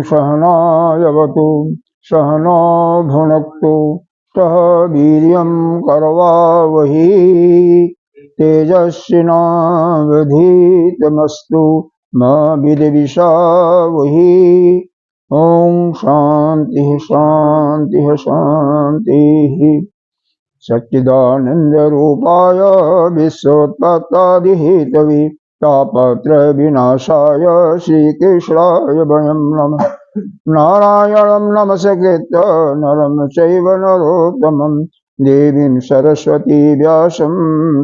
सहनावतु सहनो भुनक्तु सह वीर्यं करवावहि तेजस्विनावधीतमस्तु मा विद्विषावहि। ओम शांति शांति शांति। सच्चिदानंद रूपाय विश्वोत्पत्तादिहेतवे तापत्र विनाशाय श्रीकृष्णाय वयं नमः। नारायणं नमस्कृत्य नरं चैव नरोत्तमं देवीं सरस्वती व्यासं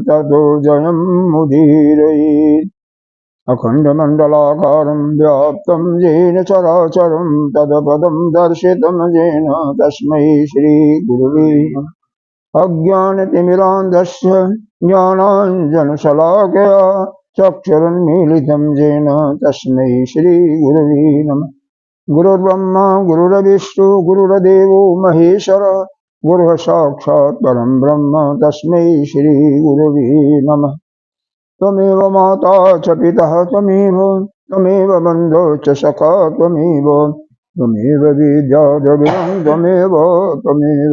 ततो जयं मुदीरयेत्। अखण्डमण्डलाकारं व्याप्तं येन चराचरं तत्पदं दर्शितं येन तस्मै श्रीगुरुवे नमः। अज्ञानतिमिरान्धस्य ज्ञानाञ्जनशलाकया चक्षुरुन्मीलितं येन तस्मै श्रीगुरुवे नमः। गुरुर्ब्रह्मा गुरुर्विष्णु गुरुर्देवो महेश्वर गुरुः साक्षात् परं ब्रह्म तस्मै श्रीगुरुवे नमः। त्वमेव माता च पिता त्वमेव बन्धो च सखा त्वमेव विद्या द्रविणं त्वमेव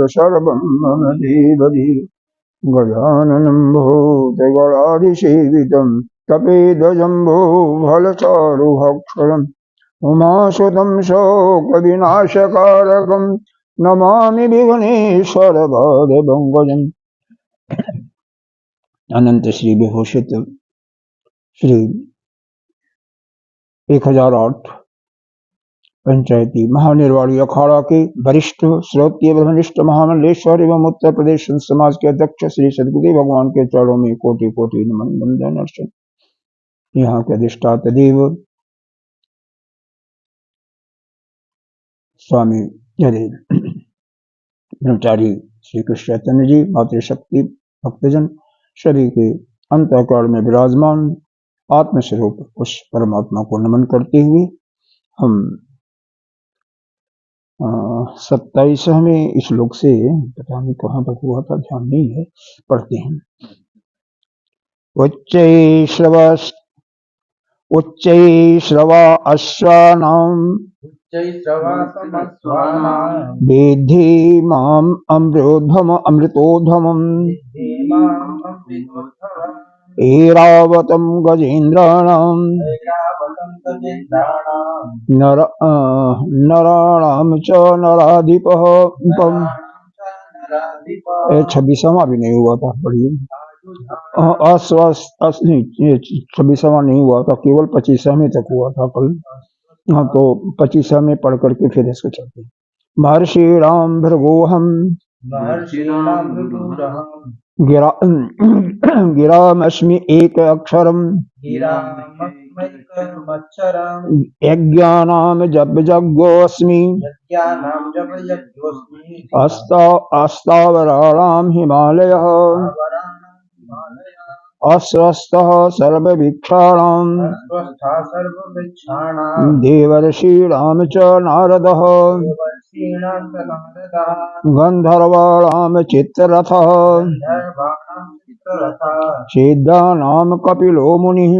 सर्वं मम देवदेव। गजाननं भूतगणाधिसेवितं कपिध्वजम्बो फलचारुभक्षणम् उमासुतं शोकविनाशकारकं नमामि विघ्नेश्वरपादपङ्कजम्। अनंत श्री विभूषित श्री 1008 पंचायती महानिर्वाणी अखाड़ा के वरिष्ठ श्रोत्रिय ब्रह्मनिष्ठ महामंडलेश्वर एवं उत्तर प्रदेश समाज के अध्यक्ष श्री सदगुरुदेव भगवान के चरणों में कोटि कोटि नमन वंदन अर्चन। यहाँ के अधिष्ठाता देव स्वामी ब्रह्मचारी श्री कृष्ण चैतन्य जी, मातृशक्ति भक्तजन सभी के अंतःकरण में विराजमान आत्मस्वरूप उस परमात्मा को नमन करते हुए हम 27वें श्लोक से, पता नहीं कहाँ तक हुआ था, ध्यान नहीं है, पढ़ते हैं। उच्चैश्रवा अश्वानां वेद्धि माम् अमृतोधमम् ऐरावतं गजेन्द्राणां नराणां च नराधिपः। 26वां भी नहीं हुआ था, पढ़िए। 26वां नहीं हुआ था, केवल 25वें तक हुआ था कल। हाँ, तो 25वें पढ़ करके फिर इसको चलते हैं। महर्षिणां भृगोऽहम् गिरामस्मि एक अक्षरम् यज्ञानां जपयज्ञोऽस्मि अस्तावराणां हिमालयः अस्वस्थः सर्ववृक्षाणां देवर्षीणां च नारदः गन्धर्वाणां चित्ररथः सिद्धानां कपिलो मुनिः।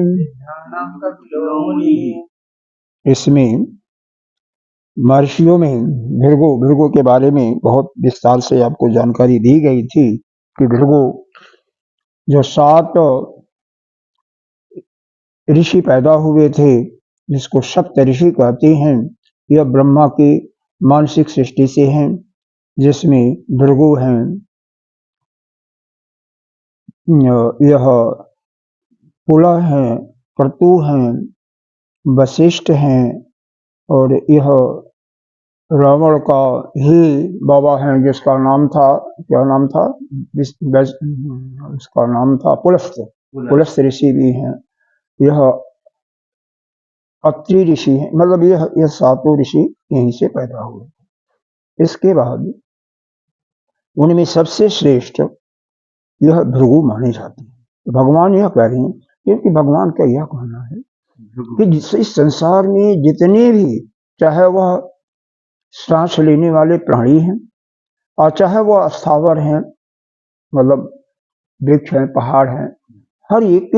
इसमें महर्षियों में भृगु के बारे में बहुत विस्तार से आपको जानकारी दी गई थी कि भृगु जो 7 ऋषि पैदा हुए थे, जिसको सप्त ऋषि कहते हैं, यह ब्रह्मा की मानसिक सृष्टि से हैं, जिसमें भृगु हैं, यह पुलह हैं, क्रतु हैं, वशिष्ठ हैं, और यह रावण का ही बाबा हैं, जिसका नाम था, क्या नाम था, उसका नाम था पुलस्त्य ऋषि भी हैं। यह अत्रि ऋषि हैं, मतलब यह 7 ऋषि यहीं से पैदा हुए। इसके बाद उनमें सबसे श्रेष्ठ यह भृगु माने जाते हैं। तो भगवान यह कह रहे हैं, क्योंकि भगवान का यह कहना है कि इस संसार में जितने भी, चाहे वह सांस लेने वाले प्राणी हैं और चाहे वह स्थावर हैं, मतलब वृक्ष हैं, पहाड़ हैं, हर एक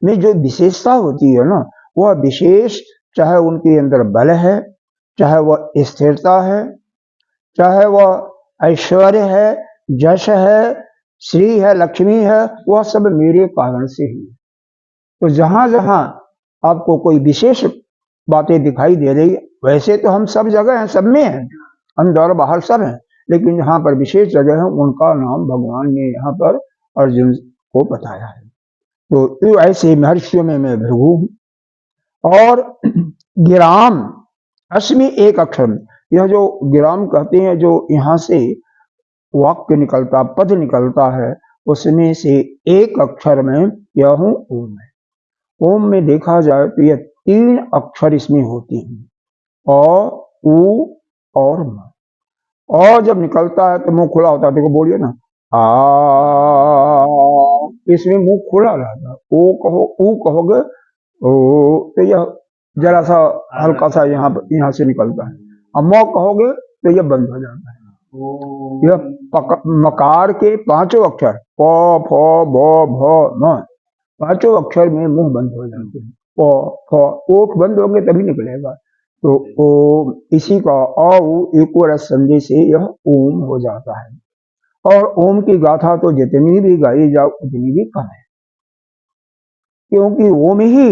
में जो विशेषता होती है ना, वह विशेष, चाहे उनके अंदर बल है चाहे वह स्थिरता है, चाहे वह ऐश्वर्य है, यश है, श्री है, लक्ष्मी है, वह सब मेरे कारण से ही। तो जहां जहां आपको कोई विशेष बातें दिखाई दे रही, वैसे तो हम सब जगह हैं, सब में हैं, अंदर बाहर सब हैं, लेकिन जहां पर विशेष जगह है उनका नाम भगवान ने यहाँ पर अर्जुन को बताया है। तो ऐसे महर्षियों में मैं भृगु हूं। और गिराम अस्मि एक अक्षर में, यह जो गिराम कहते हैं, जो यहाँ से वाक्य निकलता, पद निकलता है, उसमें से एक अक्षर में यह हूं ओम है। ओम में देखा जाए तो यह 3 अक्षर इसमें होते हैं, अ, उ और म। और जब निकलता है तो मुंह खुला होता है, देखो बोलिए ना, आ, इसमें मुंह खुला रहता है। ओ कहो, ऊ कहोगे ओ, तो यह जरा सा हल्का सा यहाँ से निकलता है। अब म कहोगे तो यह बंद हो जाता है। यह मकार के 5 अक्षर प, फ, ब, भ, म, 5 अक्षर में मुंह बंद हो जाते हैं। प, फ, ओठ बंद होंगे तभी निकलेगा। तो ओ इसी का एक रस संधि से यह ओम हो जाता है। और ओम की गाथा तो जितनी भी गाई जाओ उतनी भी कम है, क्योंकि ओम ही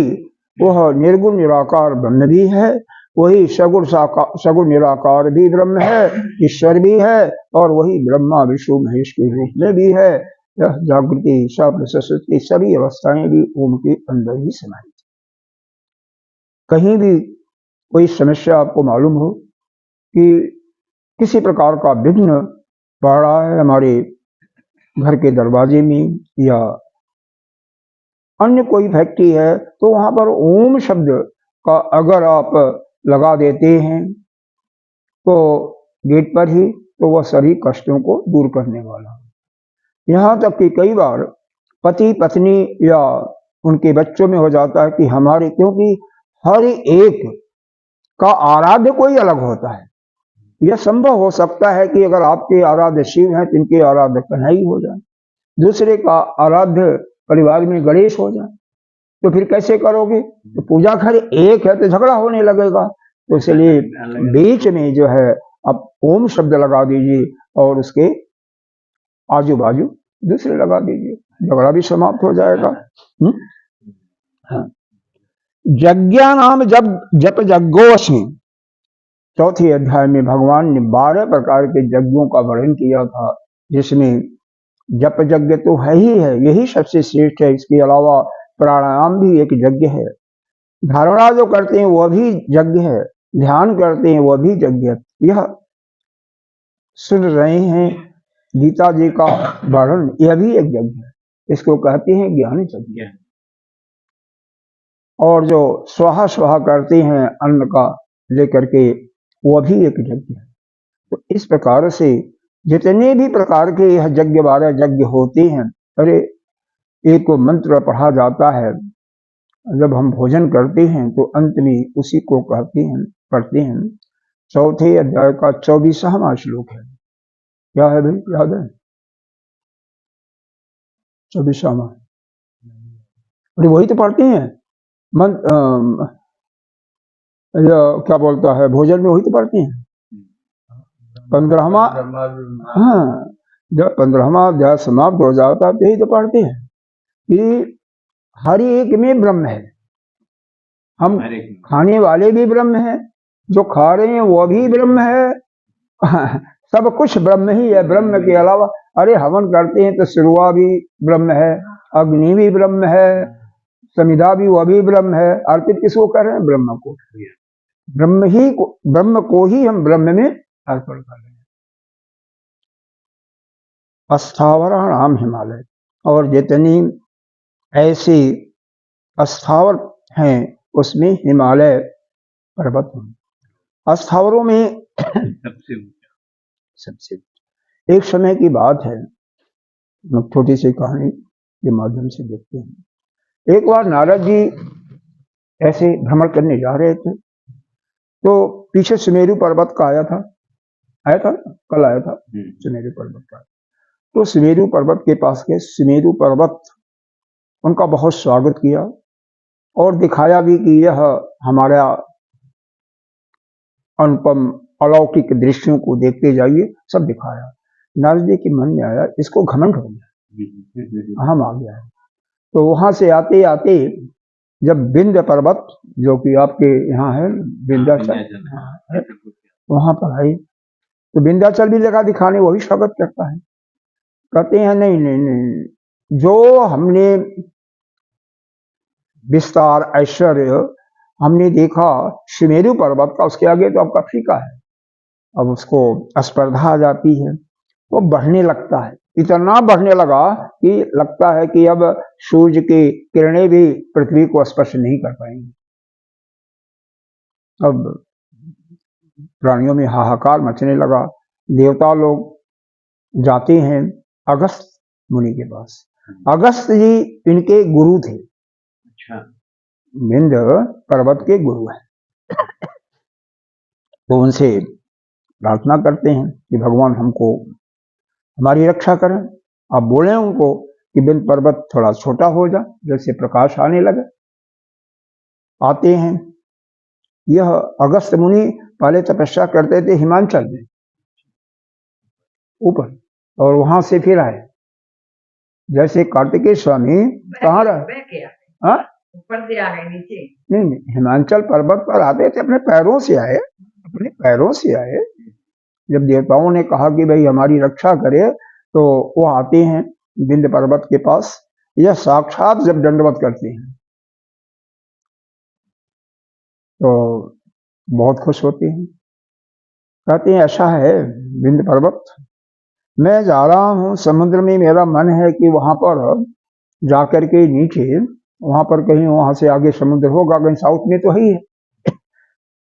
वह निर्गुण निराकार ब्रह्म भी है, वही सगुण निराकार भी ब्रह्म है, ईश्वर भी है, और वही ब्रह्मा विष्णु महेश के रूप में भी है। यह जागृति, स्वप्न, सुषुप्ति सभी अवस्थाएं भी ओम के अंदर ही समाई। कहीं भी कोई समस्या आपको मालूम हो कि किसी प्रकार का विघ्न पड़ रहा है हमारे घर के दरवाजे में, या अन्य कोई फैक्ट्री है, तो वहां पर ओम शब्द का अगर आप लगा देते हैं तो गेट पर ही, तो वह सभी कष्टों को दूर करने वाला है। यहाँ तक कि कई बार पति पत्नी या उनके बच्चों में हो जाता है कि हमारे, क्योंकि हर एक का आराध्य कोई अलग होता है। यह संभव हो सकता है कि अगर आपके आराध्य शिव हैं तो इनके आराध्य कन्हई हो जाए, दूसरे का आराध्य परिवार में गणेश हो जाए, तो फिर कैसे करोगे? तो पूजा घर एक है तो झगड़ा होने लगेगा। तो इसलिए बीच में जो है आप ओम शब्द लगा दीजिए और उसके आजू बाजू दूसरे लगा दीजिए, झगड़ा भी समाप्त हो जाएगा। हाँ। यज्ञा नाम जप यज्ञोस्मि, 4थे अध्याय में भगवान ने 12 प्रकार के यज्ञों का वर्णन किया था, जिसमें जप यज्ञ तो है ही है, यही सबसे श्रेष्ठ है। इसके अलावा प्राणायाम भी एक यज्ञ है, धारणा जो करते हैं वह भी यज्ञ है, ध्यान करते हैं वह भी यज्ञ है। यह सुन रहे हैं गीता जी का वर्णन, यह भी एक यज्ञ है, इसको कहते हैं ज्ञान यज्ञ। और जो स्वाहा स्वाहा करते हैं अन्न का लेकर के, वह भी एक यज्ञ है। तो इस प्रकार से जितने भी प्रकार के यह यज्ञ 12 यज्ञ होते हैं, अरे एक मंत्र पढ़ा जाता है जब हम भोजन करते हैं, तो अंत में उसी को कहते हैं, पढ़ते हैं। 4थे अध्याय का 24वां श्लोक है, क्या है भाई, याद है? 24वां, अरे वही तो पढ़ते हैं क्या बोलता है, भोजन में वही तो पढ़ते हैं। 15वां, हाँ, जब 15वां अध्याय समाप्त हो जाता है तो यही तो पढ़ते हैं कि हर एक में ब्रह्म है, हम खाने वाले भी ब्रह्म है, जो खा रहे हैं वह भी ब्रह्म है, सब कुछ ब्रह्म ही है, ब्रह्म के अलावा। अरे हवन करते हैं तो सिरुआ भी ब्रह्म है, अग्नि भी ब्रह्म है, समिधा भी वह भी ब्रह्म है, अर्पित किसको कर रहे हैं? ब्रह्म को। ब्रह्म को ही हम ब्रह्म में अर्पण कर रहे हैं। अस्थावराणाम हिमालय, और जितनी ऐसी अस्थावर हैं उसमें हिमालय पर्वत हैं। अस्थावरों में सबसे एक समय की बात है, छोटी सी कहानी के माध्यम से देखते हैं। एक बार नारद जी ऐसे भ्रमण करने जा रहे थे, तो पीछे सुमेरु पर्वत का आया था कल आया था सुमेरु पर्वत का। तो सुमेरु पर्वत के पास गए, सुमेरु पर्वत उनका बहुत स्वागत किया और दिखाया भी कि यह हमारा अनुपम अलौकिक दृश्यों को देखते जाइए, सब दिखाया। नारद जी के मन में आया, इसको घमंड हो गया, हम आ गया है। तो वहां से आते आते जब विंध्य पर्वत, जो कि आपके यहाँ है विंध्याचल, वहां पर आई, तो विंध्याचल भी लगा दिखाने, वही स्वागत करता है। कहते हैं नहीं नहीं नहीं, जो हमने विस्तार ऐश्वर्य हमने देखा सुमेरु पर्वत का, उसके आगे तो आपका फीका है। अब उसको स्पर्धा आ जाती है, वो बढ़ने लगता है, इतना बढ़ने लगा कि लगता है कि अब सूर्य की किरणें भी पृथ्वी को स्पर्श नहीं कर पाएंगी। अब प्राणियों में हाहाकार मचने लगा। देवता लोग जाते हैं अगस्त मुनि के पास। अगस्त जी इनके गुरु थे, विंध्य पर्वत के गुरु हैं। तो उनसे प्रार्थना करते हैं कि भगवान हमको हमारी रक्षा करें। आप बोले उनको कि विंध्य पर्वत थोड़ा छोटा हो जा, जैसे प्रकाश आने लगे। आते हैं, यह अगस्त मुनि पहले तपस्या करते थे हिमांचल में ऊपर, और वहां से फिर आए। जैसे कार्तिकेय स्वामी कहाँ रहे, ऊपर से आ गए नीचे, नहीं हिमांचल पर्वत पर आते थे, अपने पैरों से आए, अपने पैरों से आए। जब देवताओं ने कहा कि भाई हमारी रक्षा करे, तो वो आते हैं विंध्य पर्वत के पास। यह साक्षात जब दंडवत करते हैं तो बहुत खुश होते हैं। कहते हैं ऐसा है विंध्य पर्वत, मैं जा रहा हूँ समुद्र में, मेरा मन है कि वहां पर जाकर के नीचे, वहां पर कहीं, वहां से आगे समुद्र होगा, कहीं साउथ में तो ही है,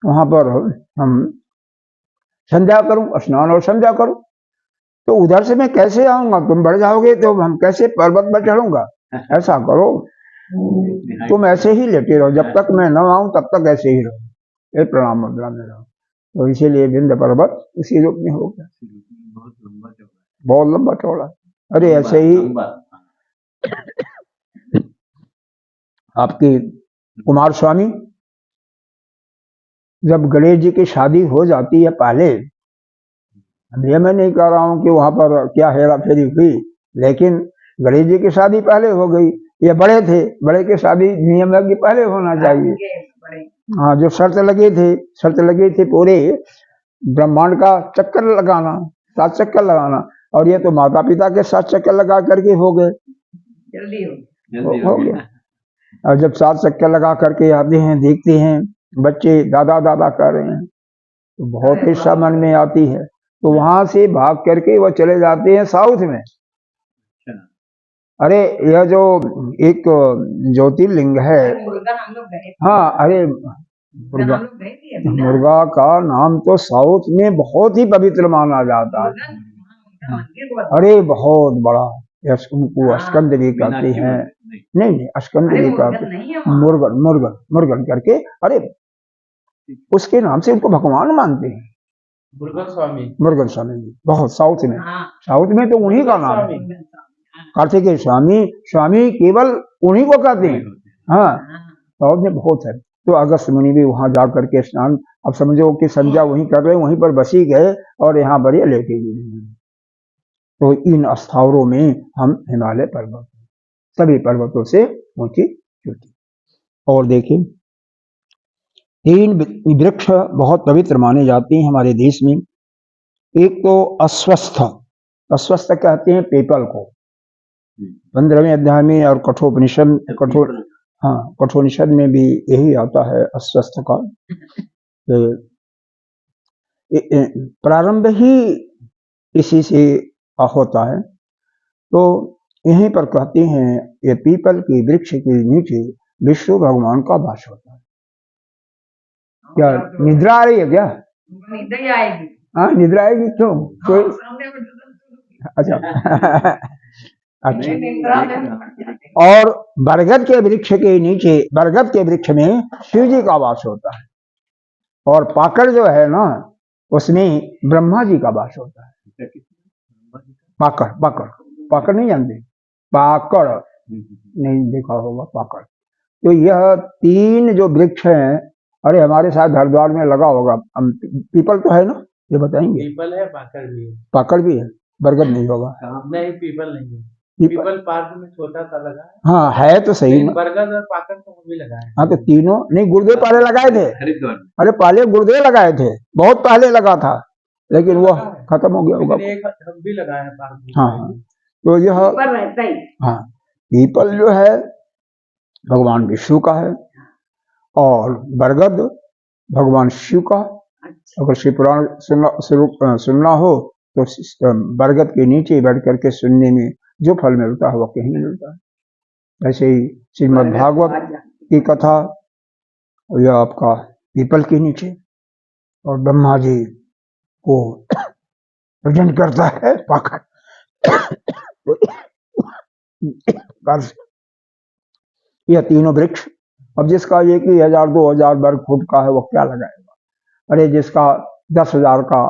वहां पर हम संध्या करूं, स्नान और संध्या करूं। तो उधर से मैं कैसे आऊंगा, तुम बढ़ जाओगे तो हम कैसे पर्वत पर चढ़ूंगा। ऐसा करो, तुम ऐसे ही लेटे रहो, जब तक मैं न आऊं तब तक ऐसे ही रहो, ये प्रणाम मुद्रा में रहो। तो इसीलिए विंध्य पर्वत उसी रूप में हो गया, बहुत लंबा चौड़ा। अरे ऐसे ही आपके कुमार स्वामी, जब गणेश जी की शादी हो जाती है पहले, ये मैं नहीं कह रहा हूं कि वहां पर क्या हेरा फेरी हुई, लेकिन गणेश जी की शादी पहले हो गई। ये बड़े थे, बड़े की शादी नियम है कि पहले होना चाहिए। हाँ, जो शर्त लगे थे पूरे ब्रह्मांड का चक्कर लगाना, 7 चक्कर लगाना, और ये तो माता पिता के 7 चक्कर लगा करके हो गए, जल्दी हो गया। और जब 7 चक्कर लगा करके आते हैं, देखते हैं बच्चे दादा दादा कर रहे हैं, तो बहुत इच्छा मन में आती है। तो वहां से भाग करके वो चले जाते हैं साउथ में। अरे यह जो एक ज्योतिर्लिंग है, हाँ, अरे मुर्गा का नाम तो साउथ में बहुत ही पवित्र माना जाता है। अरे बहुत बड़ा, उनको स्कंद भी कहते हैं, नहीं स्कंद भी कहते, मुर्गन करके। अरे उसके नाम से उनको भगवान मानते हैं, मुर्गन स्वामी जी, बहुत साउथ में तो उन्हीं का नाम है, कार्तिकेय स्वामी केवल उन्हीं को कहते हैं। हाँ, साउथ में बहुत है। तो अगस्त मुनि भी वहां जाकर के स्नान, अब समझो कि संध्या वहीं कर रहे, वहीं पर बसी गए, और यहाँ पर ये लेटे हुए। तो इन स्थावरों में हम हिमालय पर्वत, सभी पर्वतों से ऊंची चोटी। और देखिए 3 वृक्ष बहुत पवित्र माने जाते हैं हमारे देश में। एक तो अस्वस्थ कहते हैं पीपल को, 15वें अध्याय में, और कठोपनिषद में भी यही आता है अस्वस्थ का। प्रारंभ ही इसी से होता है। तो यहीं पर कहते हैं ये पीपल के वृक्ष के नीचे विष्णु भगवान का वास होता है। क्या निद्रा आ रही है क्या? निद्रा आएगी। हाँ, निद्रा आएगी क्यों? कोई अच्छा अच्छा। और बरगद के वृक्ष के नीचे, बरगद के वृक्ष में शिव जी का वास होता है, और पाकड़ जो है ना, उसमें ब्रह्मा जी का वास होता है। पाकड़ नहीं जानते? पाकड़ नहीं देखा होगा, पाकड़। तो यह 3 जो वृक्ष हैं अरे हमारे साथ हरिद्वार में लगा होगा। पीपल तो है ना, ये बताएंगे? पीपल है, पाकड़ भी है। पाकड़ भी है, बरगद नहीं होगा। नहीं, पीपल नहीं है। पीपल पीपल पार्क में छोटा सा लगा है, हाँ है तो सही लेकिन ना। बरगद और पाकड़ तो भी लगा है। हाँ तो तीनों नहीं, गुरुदेव पहले लगाए थे। हरिद्वार अरे पहले गुरुदेव लगाए थे, बहुत पहले लगा था, लेकिन वो लगा है, खत्म हो गया होगा। लेकिन एक हम भी लगाए हैं पार्क में। हाँ हाँ, तो यह रहता ही। हाँ, पीपल जो है भगवान विष्णु का है, और बरगद भगवान शिव का। अगर शिव पुराण सुनना हो तो बरगद के नीचे बैठ करके सुनने में जो फल मिलता है वो कहीं नहीं मिलता है। ऐसे ही श्रीमद् भागवत की कथा, यह आपका पीपल के नीचे, और ब्रह्मा जी को प्रेजेंट करता है पाखंड। यह तीनों वृक्ष, अब जिसका 1,000 2,000 वर्ग फुट का है वो क्या लगाएगा? अरे जिसका 10,000 का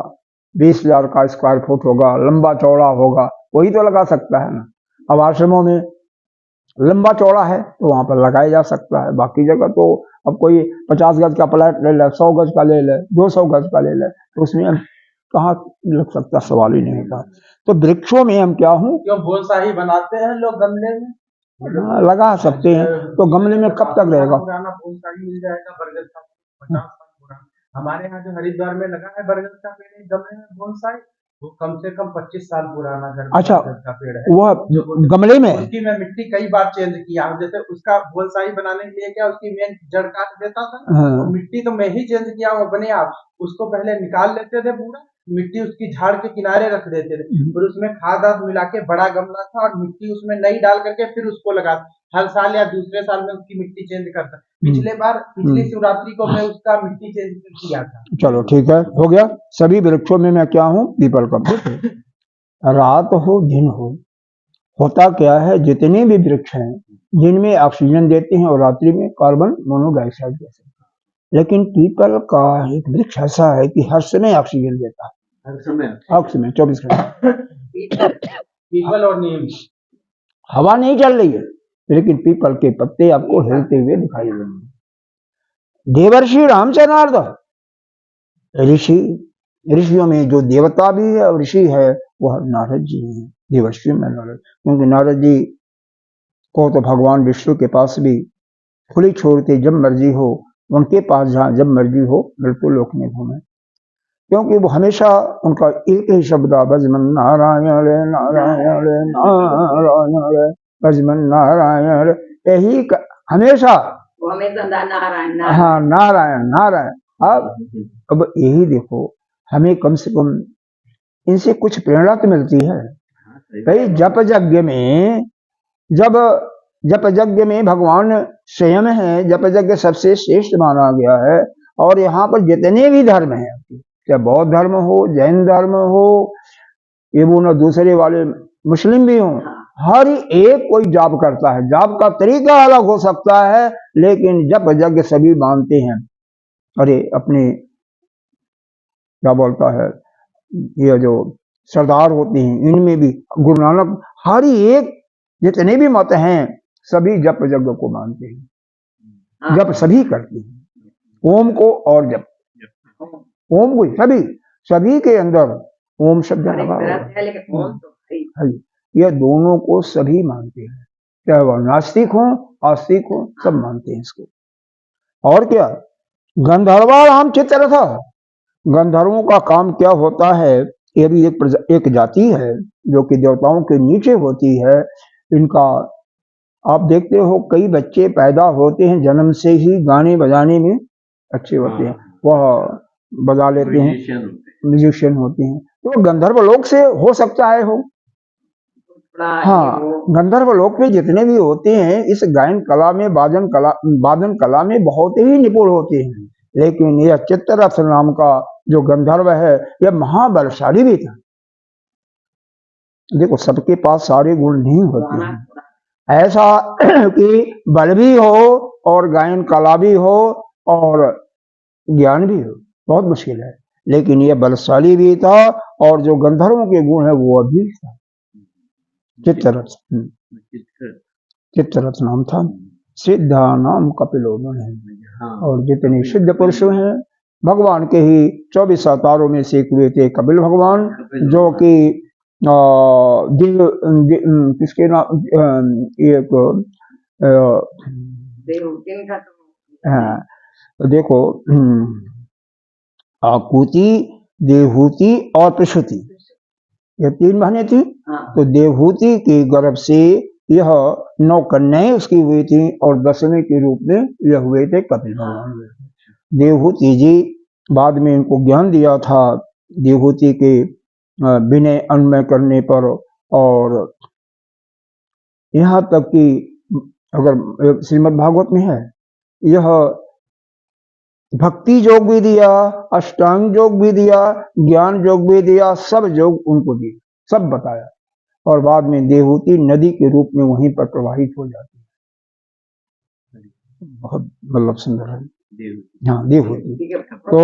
20,000 का स्क्वायर फुट होगा, लंबा चौड़ा होगा, वही तो लगा सकता है ना। अब आश्रमों में लंबा चौड़ा है तो वहां पर लगाया जा सकता है, बाकी जगह तो अब कोई 50 गज का प्लाट ले ले, 100 गज का ले ले, 200 गज का ले ले, तो उसमें कहाँ लग सकता, सवाल ही नहीं होता। तो वृक्षों में हम क्या हूँ, क्यों बोनसाई बनाते हैं लोग गमले में, लगा सकते हैं, तो गमले में कब तक रहेगा? पुराना बोनसाई मिल जाएगा बरगद का, 50 साल पुराना। हमारे यहाँ जो हरिद्वार में लगा है बरगद का पेड़, एक गमले में बोनसाई, वो कम से कम 25 साल पुराना अच्छा, बरगद का पेड़ है। वह गमले में उसकी मैं मिट्टी कई बार चेंज किया हूँ, जैसे उसका बोनसाई बनाने के लिए क्या, उसकी मेन जड़ काट देता था, तो मिट्टी तो मैं ही चेंज किया हूँ अपने आप। उसको पहले निकाल लेते थे पूरा, मिट्टी उसकी झाड़ के किनारे रख देते थे, फिर उसमें खाद आद मिला के, बड़ा गमला था, और मिट्टी उसमें नई डाल करके फिर उसको लगा, हर साल या दूसरे साल में उसकी मिट्टी चेंज करता। पिछली शिवरात्रि को मैं उसका मिट्टी चेंज किया था। चलो ठीक है, हो गया। सभी वृक्षों में मैं क्या हूँ, पीपल का वृक्ष। रात हो दिन हो, होता क्या है, जितने भी वृक्ष हैं जिनमें ऑक्सीजन देते हैं और रात्रि में कार्बन मोनोडाइऑक्साइड देते हैं, लेकिन पीपल का एक वृक्ष ऐसा है कि हर समय ऑक्सीजन देता है, हर समय ऑक्सीजन 24 घंटे। पीपल और नीम, हवा नहीं चल रही है, लेकिन पीपल के पत्ते आपको हिलते हुए दिखाई देंगे। देवर्षि रामचंद्र ऋषि, ऋषियों में जो देवता भी है और ऋषि है वह नारद जी हैं, देवर्षि में नारद, क्योंकि नारद जी को तो भगवान विष्णु के पास भी खुली छोड़ते, जब मर्जी हो उनके पास, जहाँ जब मर्जी हो मृत्यु लोक में घूमे, क्योंकि वो हमेशा उनका एक ही शब्द, भजमन नारायण नारायण नारायण, भजमन नारायण, यही हमेशा नारायण। हाँ, नारायण नारायण। अब यही देखो, हमें कम से कम इनसे कुछ प्रेरणा तो मिलती है। कई जप यज्ञ में, जब जप यज्ञ में भगवान स्वयं है, जप यज्ञ सबसे श्रेष्ठ माना गया है, और यहाँ पर जितने भी धर्म हैं, चाहे बौद्ध धर्म हो, जैन धर्म हो, ये वो न दूसरे वाले मुस्लिम भी हों, हर एक कोई जाप करता है। जाप का तरीका अलग हो सकता है, लेकिन जप यज्ञ सभी मानते हैं। अरे अपने क्या बोलता है, ये जो सरदार होते हैं इनमें भी गुरु नानक, हर एक जितने भी मत हैं सभी जप यज्ञ को मानते हैं, जप सभी करते हैं, ओम को और जप, ओम को सभी के अंदर ओम शब्द लगा है, यह दोनों को सभी मानते हैं, चाहे वह नास्तिक हो आस्तिक हो, सब मानते हैं इसको। और क्या, गंधर्वा राम चित्र था, गंधर्वों का काम क्या होता है, ये भी एक जाति है जो कि देवताओं के नीचे होती है। इनका आप देखते हो, कई बच्चे पैदा होते हैं जन्म से ही गाने बजाने में अच्छे होते हैं, वह बजा लेते हैं, म्यूजिशियन होते हैं, तो गंधर्व लोक से हो सकता है हो। हाँ, गंधर्व लोक में जितने भी होते हैं इस गायन कला में, वादन कला में बहुत ही निपुण होते हैं, लेकिन यह चित्ररथ नाम का जो गंधर्व है यह महाबलशाली भी था। देखो, सबके पास सारे गुण नहीं होते हैं, ऐसा कि बल भी हो और गायन कला भी हो और ज्ञान भी हो, बहुत मुश्किल है, लेकिन यह बलशाली भी था, और जो गंधर्वों के गुण है वो भी था। चित्ररथ नाम था। सिद्धानाम कपिलो मुनिः। और जितने सिद्ध पुरुष हैं भगवान के ही 24 अवतारों में से एक हुए थे कपिल भगवान, जो कि किसके नाम एक हाँ, तो देखो आकुति, देवहूति और प्रसूति, ये 3 बहनें थी। तो देवहूति के गर्भ से यह 9 कन्याएं उसकी हुई थी और 10वें के रूप में यह हुए थे कपिल भगवान। देवहूति जी बाद में इनको ज्ञान दिया था देवहूति के विनय अन्वय करने पर, और यहाँ तक कि अगर श्रीमद् भागवत में है यह भक्ति योग भी दिया, अष्टांग योग भी दिया, ज्ञान योग भी दिया, सब योग उनको दिए, सब बताया। और बाद में देवहूति नदी के रूप में वहीं पर प्रवाहित हो जाती है। बहुत मतलब सुंदर है। हाँ, देवहूति। तो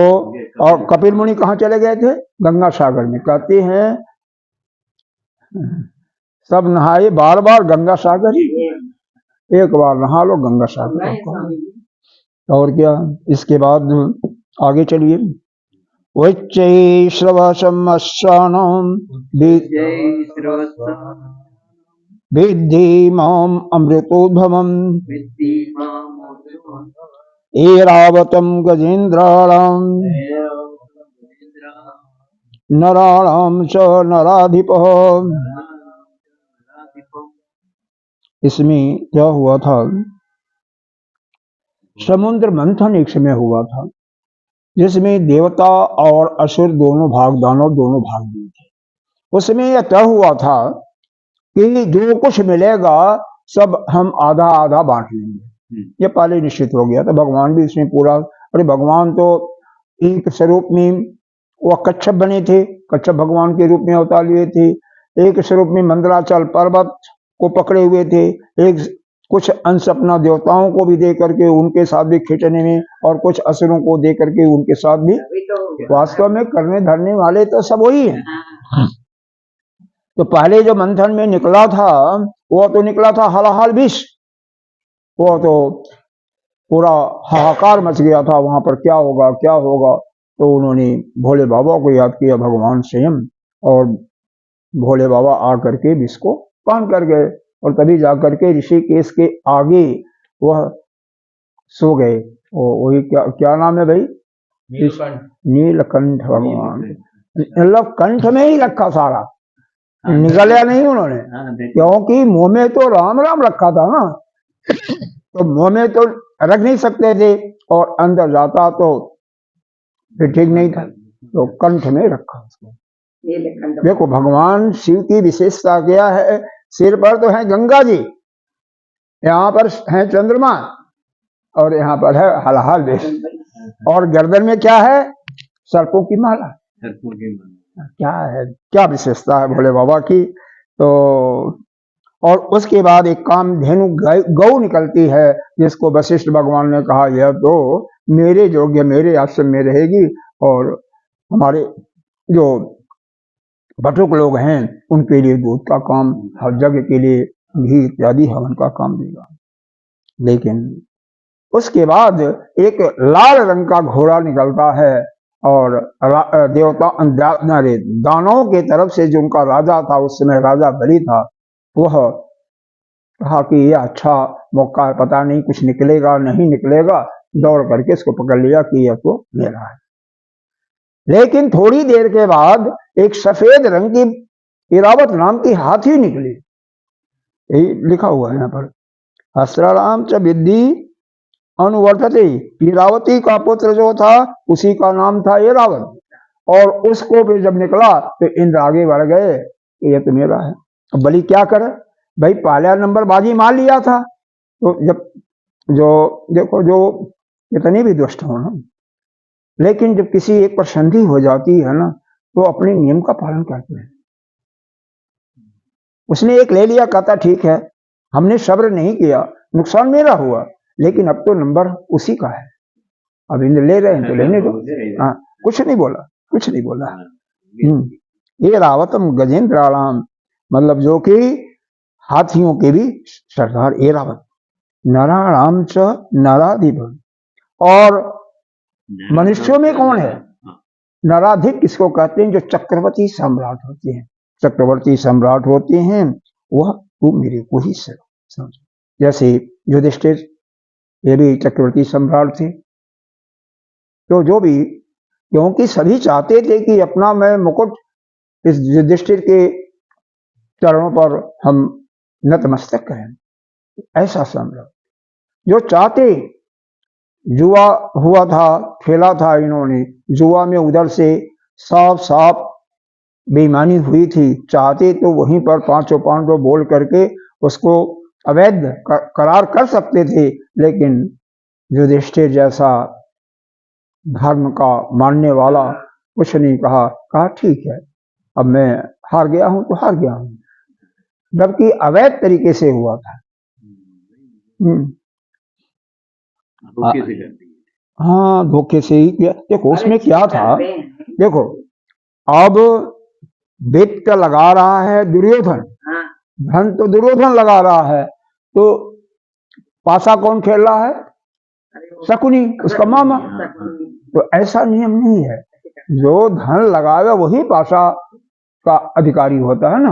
और कपिल मुनि कहाँ चले गए थे? गंगा सागर में। कहते हैं सब नहाए बार बार गंगा सागर ही, एक बार नहा लो गंगा सागर। और क्या, इसके बाद आगे चलिए। वच्चै श्रवसमस्सानं विद्धि माम अमृतोद्भवम् ऐरावतं गजेन्द्राणां नराणां च नराधिपः। इसमें क्या हुआ था, समुद्र मंथन एक समय हुआ था जिसमें देवता और असुर दोनों भाग, दानव दोनों भाग दिए थे। उसमें यह तय हुआ था कि जो कुछ मिलेगा सब हम आधा आधा बांट लेंगे, ये पहले निश्चित हो गया था। भगवान भी इसमें पूरा, अरे भगवान तो एक स्वरूप में वह कच्छप बने थे, कच्छप भगवान के रूप में अवतार लिए थे। एक स्वरूप में मंदराचल पर्वत को पकड़े हुए थे, एक कुछ अंश अपना देवताओं को भी दे करके उनके साथ भी खींचने में, और कुछ असुरों को दे करके उनके साथ भी। वास्तव में करने धरने वाले तो सब वही हैं। तो पहले जो मंथन में निकला था वो तो निकला था हलाहल विष, वो तो पूरा हाहाकार मच गया था वहां पर, क्या होगा क्या होगा। तो उन्होंने भोले बाबा को याद किया, भगवान स्वयं, और भोले बाबा आकर के विष को पान कर गए, और तभी जाकर के ऋषिकेश के आगे वह सो गए। वही क्या नाम है भाई? नीलकंठ भगवान। मतलब कंठ में ही रखा सारा, निगलिया नहीं उन्होंने, क्योंकि मुंह में तो राम राम रखा था ना, तो मुंह में तो रख नहीं सकते थे, और अंदर जाता तो फिर ठीक नहीं था, तो कंठ में रखा उसको। देखो भगवान शिव की विशेषता क्या है, सिर पर तो है गंगा जी, यहाँ पर है चंद्रमा, और यहाँ पर है हलाहल विष, और गर्दन में क्या है? सर्पों की माला। क्या है, क्या विशेषता है भोले बाबा की। तो और उसके बाद एक कामधेनु गौ निकलती है, जिसको वशिष्ठ भगवान ने कहा यह तो मेरे योग्य, मेरे आश्रम में रहेगी, और हमारे जो बटुक लोग हैं उनके लिए दूध का काम, हर जगह के लिए घी इत्यादि हवन का काम देगा। लेकिन उसके बाद एक लाल रंग का घोड़ा निकलता है, और देवता दानवों के तरफ से जो उनका राजा था, उस समय राजा बलि था, वह कहा कि यह अच्छा मौका है, पता नहीं कुछ निकलेगा नहीं निकलेगा, दौड़ करके इसको पकड़ लिया कि यह तो मेरा है। लेकिन थोड़ी देर के बाद एक सफेद रंग की इरावत नाम की हाथी निकली, यही लिखा हुआ है यहाँ पर, अस्त्राराम च विद्धि अनुवर्तते। इरावती का पुत्र जो था उसी का नाम था इरावत, और उसको भी जब निकला तो इंद्र आगे बढ़ गए, ये तो मेरा है। अब बलि क्या करे भाई, पहला नंबर बाजी मार लिया था। तो जब जो देखो जो इतने भी दुष्ट हो ना, लेकिन जब किसी एक पर संधि हो जाती है ना, तो अपने नियम का पालन करते हैं। उसने एक ले लिया, कहता ठीक है, हमने सब्र नहीं किया, नुकसान मेरा हुआ, लेकिन अब तो नंबर उसी का है, अब इंद्र ले रहे हैं तो लेने दो। हाँ, कुछ नहीं बोला, कुछ नहीं बोला। ये रावतम गजेंद्राणाम, मतलब जो कि हाथियों के भी सरदार ऐरावत। नराणाम च नराधिपम। और मनुष्यों में कौन है नराधिप? किसको कहते हैं? जो चक्रवर्ती सम्राट होते हैं। चक्रवर्ती सम्राट होते हैं वह तू मेरे को ही समझ। जैसे युधिष्ठिर, ये भी चक्रवर्ती सम्राट थे। तो जो भी, क्योंकि सभी चाहते थे कि अपना मैं मुकुट इस युधिष्ठिर के चरणों पर हम नतमस्तक करें, ऐसा सम्राट जो चाहते। जुआ हुआ था, खेला था इन्होंने, जुआ में उधर से साफ साफ बेईमानी हुई थी। चाहते तो वहीं पर पांचों पांडव बोल करके उसको अवैध करार कर सकते थे, लेकिन युधिष्ठिर जैसा धर्म का मानने वाला कुछ नहीं कहा ठीक है, अब मैं हार गया हूं तो हार गया हूं, जबकि अवैध तरीके से हुआ था। हाँ, धोखे से ही किया। देखो उसमें क्या था, देखो अब वित्त लगा रहा है दुर्योधन, धन तो दुर्योधन लगा रहा है, तो पासा कौन खेल रहा है? शकुनी, उसका मामा। तो ऐसा नियम नहीं है, जो धन लगावे वही पासा का अधिकारी होता है ना।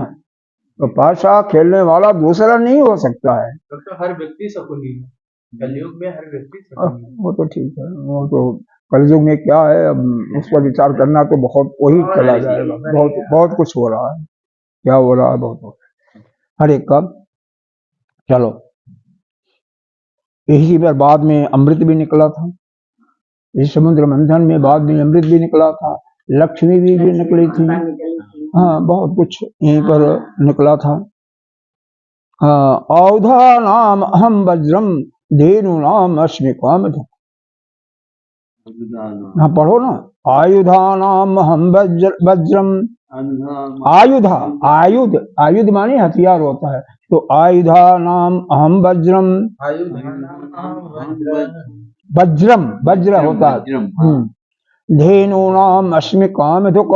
तो पासा खेलने वाला दूसरा नहीं हो सकता है। तो हर व्यक्ति शकुनी है, कलयुग में हर व्यक्ति शकुनी है। वो तो ठीक है, वो तो कलयुग में क्या है, अब उस पर विचार करना तो बहुत वही चला जाएगा। बहुत बहुत कुछ हो रहा है, क्या हो रहा है, बहुत हो रहा है हर एक का। चलो, यही बार बाद में अमृत भी निकला था, इस समुद्र मंथन में बाद में अमृत भी निकला था, लक्ष्मी भी निकली थी। हाँ, बहुत कुछ यहीं पर निकला था। औधा नाम अहम वज्रम धेनु नाम अस्मि कामधुक्। हाँ, पढ़ो ना। आयुधा नाम अहम वज्रम। आयुधा, आयुध माने हथियार होता है। तो आयुधा नाम अहम वज्रम, वज्र होता है। धेनु नाम अस्मि कामधुक्।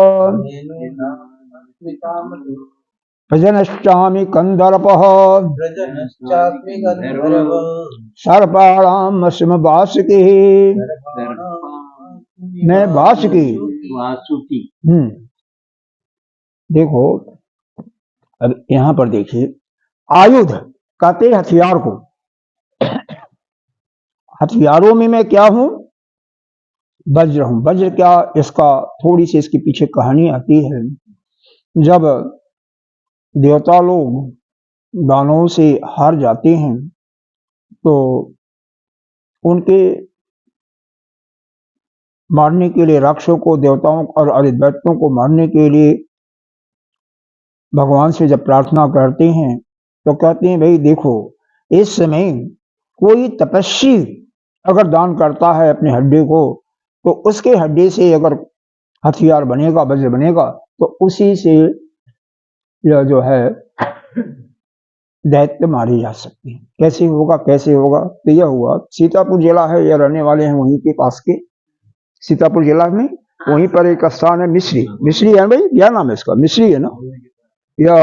प्रजनश्चामि कंदर्पः। सर्पाणाम अस्मि वासुकिः। मैं वासुकी। देखो अब यहां पर देखिए, आयुध कहते हथियार को। हथियारों में मैं क्या हूं? वज्र हूं। वज्र क्या, इसका थोड़ी सी इसके पीछे कहानी आती है। जब देवता लोग दानवों से हार जाते हैं तो उनके मारने के लिए, राक्षसों को, देवताओं और दैत्यों को मारने के लिए भगवान से जब प्रार्थना करते हैं तो कहते हैं भाई देखो, इस समय कोई तपस्वी अगर दान करता है अपने हड्डी को, तो उसके हड्डी से अगर हथियार बनेगा, वज्र बनेगा, तो उसी से यह जो है दैत्य मारे जा सकते हैं। कैसे होगा, कैसे होगा? तो यह हुआ, सीतापुर जिला है, यह रहने वाले हैं वहीं के पास के सीतापुर जिला में। वहीं पर एक स्थान है मिश्री। मिश्री है भाई, क्या नाम है इसका? मिश्री है ना? या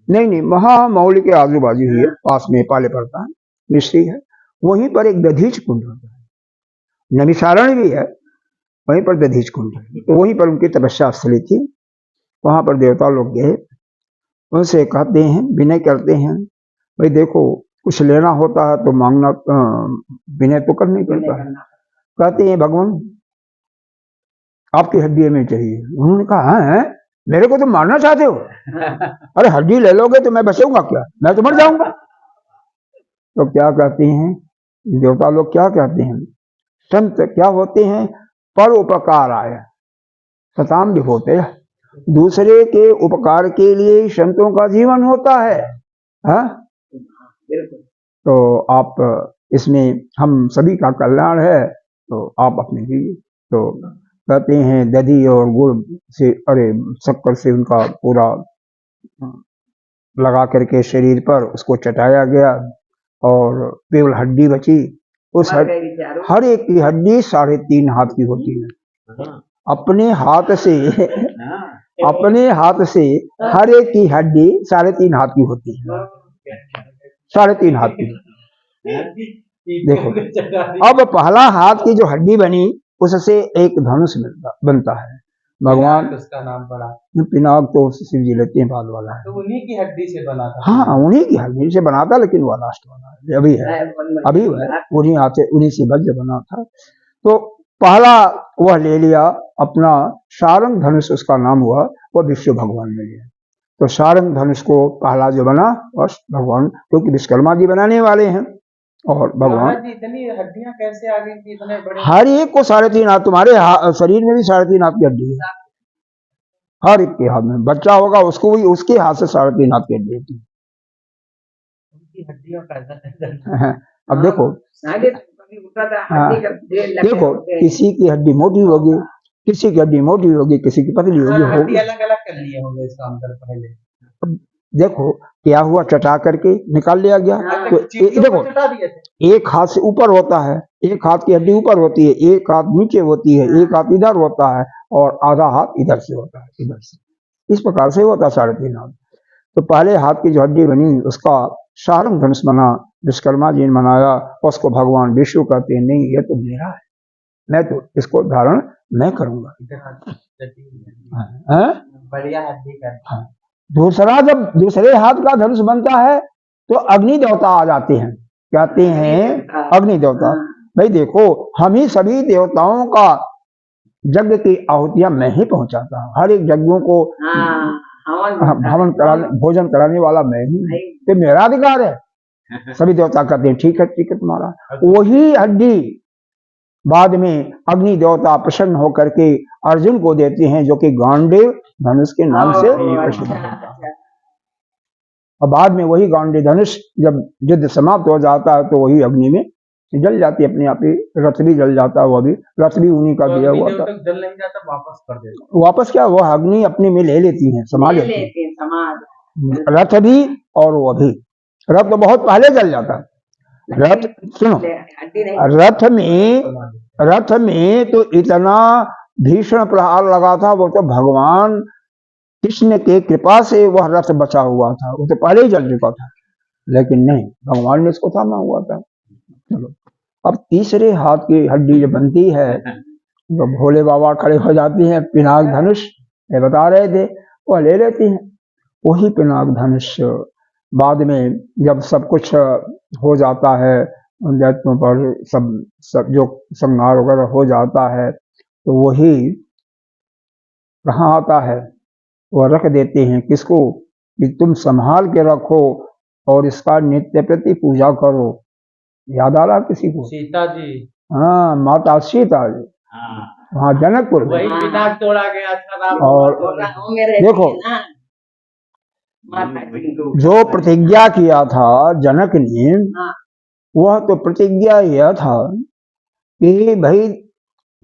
नहीं, महामौली के आजू बाजू ही है, पास में पाले पड़ता है, मिश्री है। वहीं पर एक दधीच कुंड होता है, नैमिषारण्य भी है, वहीं पर दधीच कुंड है। तो वहीं पर उनकी तपस्या स्थली थी। वहां पर देवता लोग गए, उनसे कहते हैं, विनय करते हैं, भाई देखो कुछ लेना होता है तो मांगना, विनय तो करना ही पड़ता है। कहते हैं भगवान आपकी हड्डी में चाहिए। उन्होंने कहा है, मेरे को तुम मारना चाहते हो? अरे हड्डी ले लोगे तो मैं बचूंगा क्या? मैं तो मर जाऊंगा। तो क्या कहते हैं देवता लोग, क्या कहते हैं? संत क्या होते हैं? परोपकार आय सताम भी होते हैं। दूसरे के उपकार के लिए संतों का जीवन होता है। हा? तो आप इसमें हम सभी का कल्याण है, तो आप अपने लिए। तो कहते हैं दधी और गुड़ से, अरे शक्कर से उनका पूरा लगा करके शरीर पर उसको चटाया गया और केवल हड्डी बची। उस हर एक की हड्डी 3.5 हाथ की होती है। अपने हाथ से हर एक की हड्डी 3.5 हाथ की होती है, 3.5 हाथ की। देखो, अब पहला हाथ की जो हड्डी बनी उससे एक धनुष बनता है। भगवान उसका नाम पड़ा, पिनाक तो शिव जी लेते हैं, बाद वाला है। तो उन्हीं की हड्डी से बना था। हाँ, उन्हीं की हड्डी से बना था, लेकिन वो लास्ट वाला है, अभी है, अभी है, उन्हीं हाथ से, उन्हीं से वज्र बना था। तो पहला वह ले लिया अपना सारंग धनुष, उसका नाम हुआ, वह विष्णु भगवान ने लिया। तो सारंग धनुष को पहला जो बना बस भगवान, क्योंकि विश्वकर्मा जी बनाने वाले हैं, और भगवान इतनी हड्डियां कैसे आ गई थी इतने बड़े? हर एक को 3.5 हाथ, तुम्हारे शरीर में भी 3.5 हाथ की हड्डी है, हर एक के हाथ में। बच्चा होगा उसको भी उसके हाथ से 3.5 हाथ की हड्डी होती है। उनकी हड्डियों का अब देखो, देखो किसी की हड्डी मोटी होगी, किसी की हड्डी मोटी होगी, किसी की पतली होगी, अलग अलग कर लिए होंगे इसका अंदर पहले। अब देखो क्या हुआ, चटा करके निकाल लिया गया। तो देखो, एक हाथ से ऊपर होता है, एक हाथ की हड्डी ऊपर होती है, एक हाथ नीचे होती है, एक हाथ इधर होता है, और आधा हाथ इधर से होता है, इधर से, इस प्रकार से होता है 3.5 हाथ। तो पहले हाथ की जो हड्डी बनी उसका सारंग धनुष बना, विश्वकर्मा जी ने बनाया, उसको भगवान विष्णु कहते हैं। नहीं, ये तो मेरा है, मैं तो इसको धारण मैं करूंगा। बढ़िया हड्डी का। दूसरा, जब दूसरे हाथ का धनुष बनता है तो अग्नि देवता आ जाते हैं, कहते हैं अग्नि देवता। भाई देखो, हम ही सभी देवताओं का यज्ञ की आहुतियां मैं ही पहुंचाता हूँ, हर एक यज्ञों को भवन कराने, भोजन कराने वाला मैं ही, ये मेरा अधिकार है। सभी देवता कहते हैं ठीक है तुम्हारा। वही हड्डी बाद में अग्नि देवता प्रसन्न होकर के अर्जुन को देते हैं, जो कि गांडीव धनुष के नाम से प्रसिद्ध होता है। और बाद में वही गांडीव धनुष जब युद्ध समाप्त हो जाता है तो वही अग्नि में जल जाती है अपने आप ही। रथ भी जल जाता है, वो भी रथ भी उन्हीं का दिया हुआ था। जल नहीं जाता, वापस कर देते, वापस क्या, वो अग्नि अपने में ले लेती है, समा लेती है, रथ भी और वो भी। रथ तो बहुत पहले जल जाता है। रथ सुनो, रथ में तो इतना भीषण प्रहार लगा था, वो तो भगवान कृष्ण के कृपा से वह रथ बचा हुआ था, वो तो पहले ही जल चुका था, लेकिन नहीं, भगवान ने इसको थामा हुआ था। चलो, अब तीसरे हाथ की हड्डी जो बनती है, तो भोले बाबा खड़े हो जाती हैं, पिनाक धनुष ये बता रहे थे, वो ले लेती हैं। वही पिनाक धनुष बाद में जब सब कुछ हो जाता है, उन दैत्यों पर सब जो संहार वगैरह हो जाता है, तो वही कहाँ आता है, वो रख देते हैं किसको, कि तुम संभाल के रखो और इसका नित्य प्रति पूजा करो। याद आ रहा किसी को? सीता जी। हाँ, माता सीता जी, हाँ, जनकपुर में। वही पिनाक तोड़ा गया था। और देखो, जो प्रतिज्ञा किया था जनक ने, वह तो प्रतिज्ञा यह था कि भाई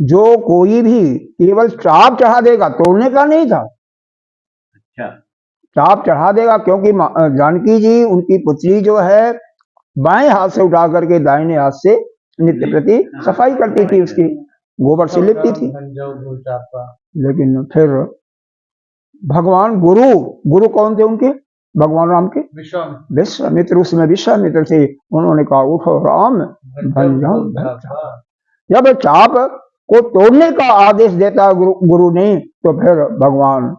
जो कोई भी केवल चाप चढ़ा देगा, तोड़ने का नहीं था। अच्छा, चाप चढ़ा देगा, क्योंकि जानकी जी उनकी पुत्री जो है बाएं हाथ से उठा करके दाहिने हाथ से नित्य प्रति सफाई करती थी, उसकी गोबर से लिपती थी। लेकिन फिर भगवान गुरु कौन थे उनके, भगवान राम के? विश्वामित्र। उसमें विश्वामित्र थे, उन्होंने कहा उठो राम बन जाओ। जब चाप को तोड़ने का आदेश देता गुरु ने, तो फिर भगवान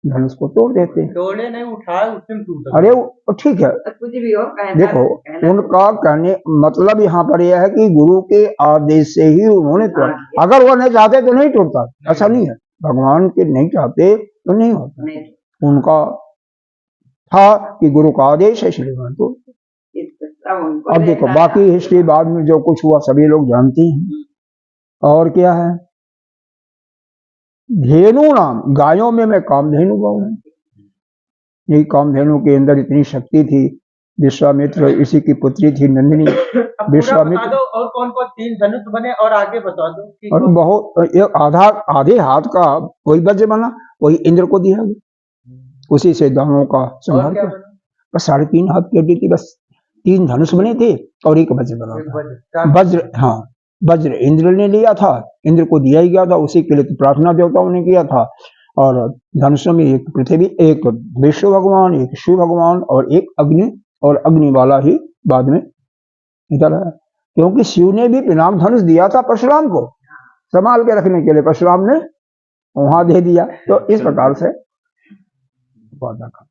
धनुष को तोड़ देते। तोड़े नहीं, उठाए, अरे ठीक है, कुछ भी हो, देखो उनका कहने मतलब यहाँ पर यह है कि गुरु के आदेश से ही उन्होंने तोड़ा। अगर वो नहीं चाहते तो नहीं तोड़ता, ऐसा नहीं है। भगवान के नहीं चाहते तो नहीं होता, उनका था कि गुरु का आदेश है, श्रीमान। तो अब देखो बाकी हिस्ट्री बाद में जो कुछ हुआ सभी लोग जानती हैं। और क्या है, धेनु नाम, गायों में मैं कामधेनु गौ हूं। यही कामधेनु के अंदर इतनी शक्ति थी। विश्वामित्र इसी की पुत्री थी नंदिनी। विश्वामित्र और कौन कौन 3 धनुष बने, और आगे बता दो। और बहुत आधे हाथ का वही वज्र बना, वही इंद्र को दिया गया, उसी से दानों का संहार किया। बस 3.5 हाथ की हड्डी थी, बस 3 धनुष बने थे और एक वज्र बना था। वज्र, हाँ, वज्र इंद्र ने लिया था, इंद्र को दिया ही गया था, उसी के लिए तो प्रार्थना देवताओं ने किया था। और धनुष में एक पृथ्वी, एक विष्णु भगवान, एक शिव भगवान और एक अग्नि, और अग्नि वाला ही बाद में इधर है, क्योंकि शिव ने भी पिनाक धनुष दिया था परशुराम को संभाल के रखने के लिए, परशुराम ने वहां दे दिया। तो इस प्रकार से वादा का।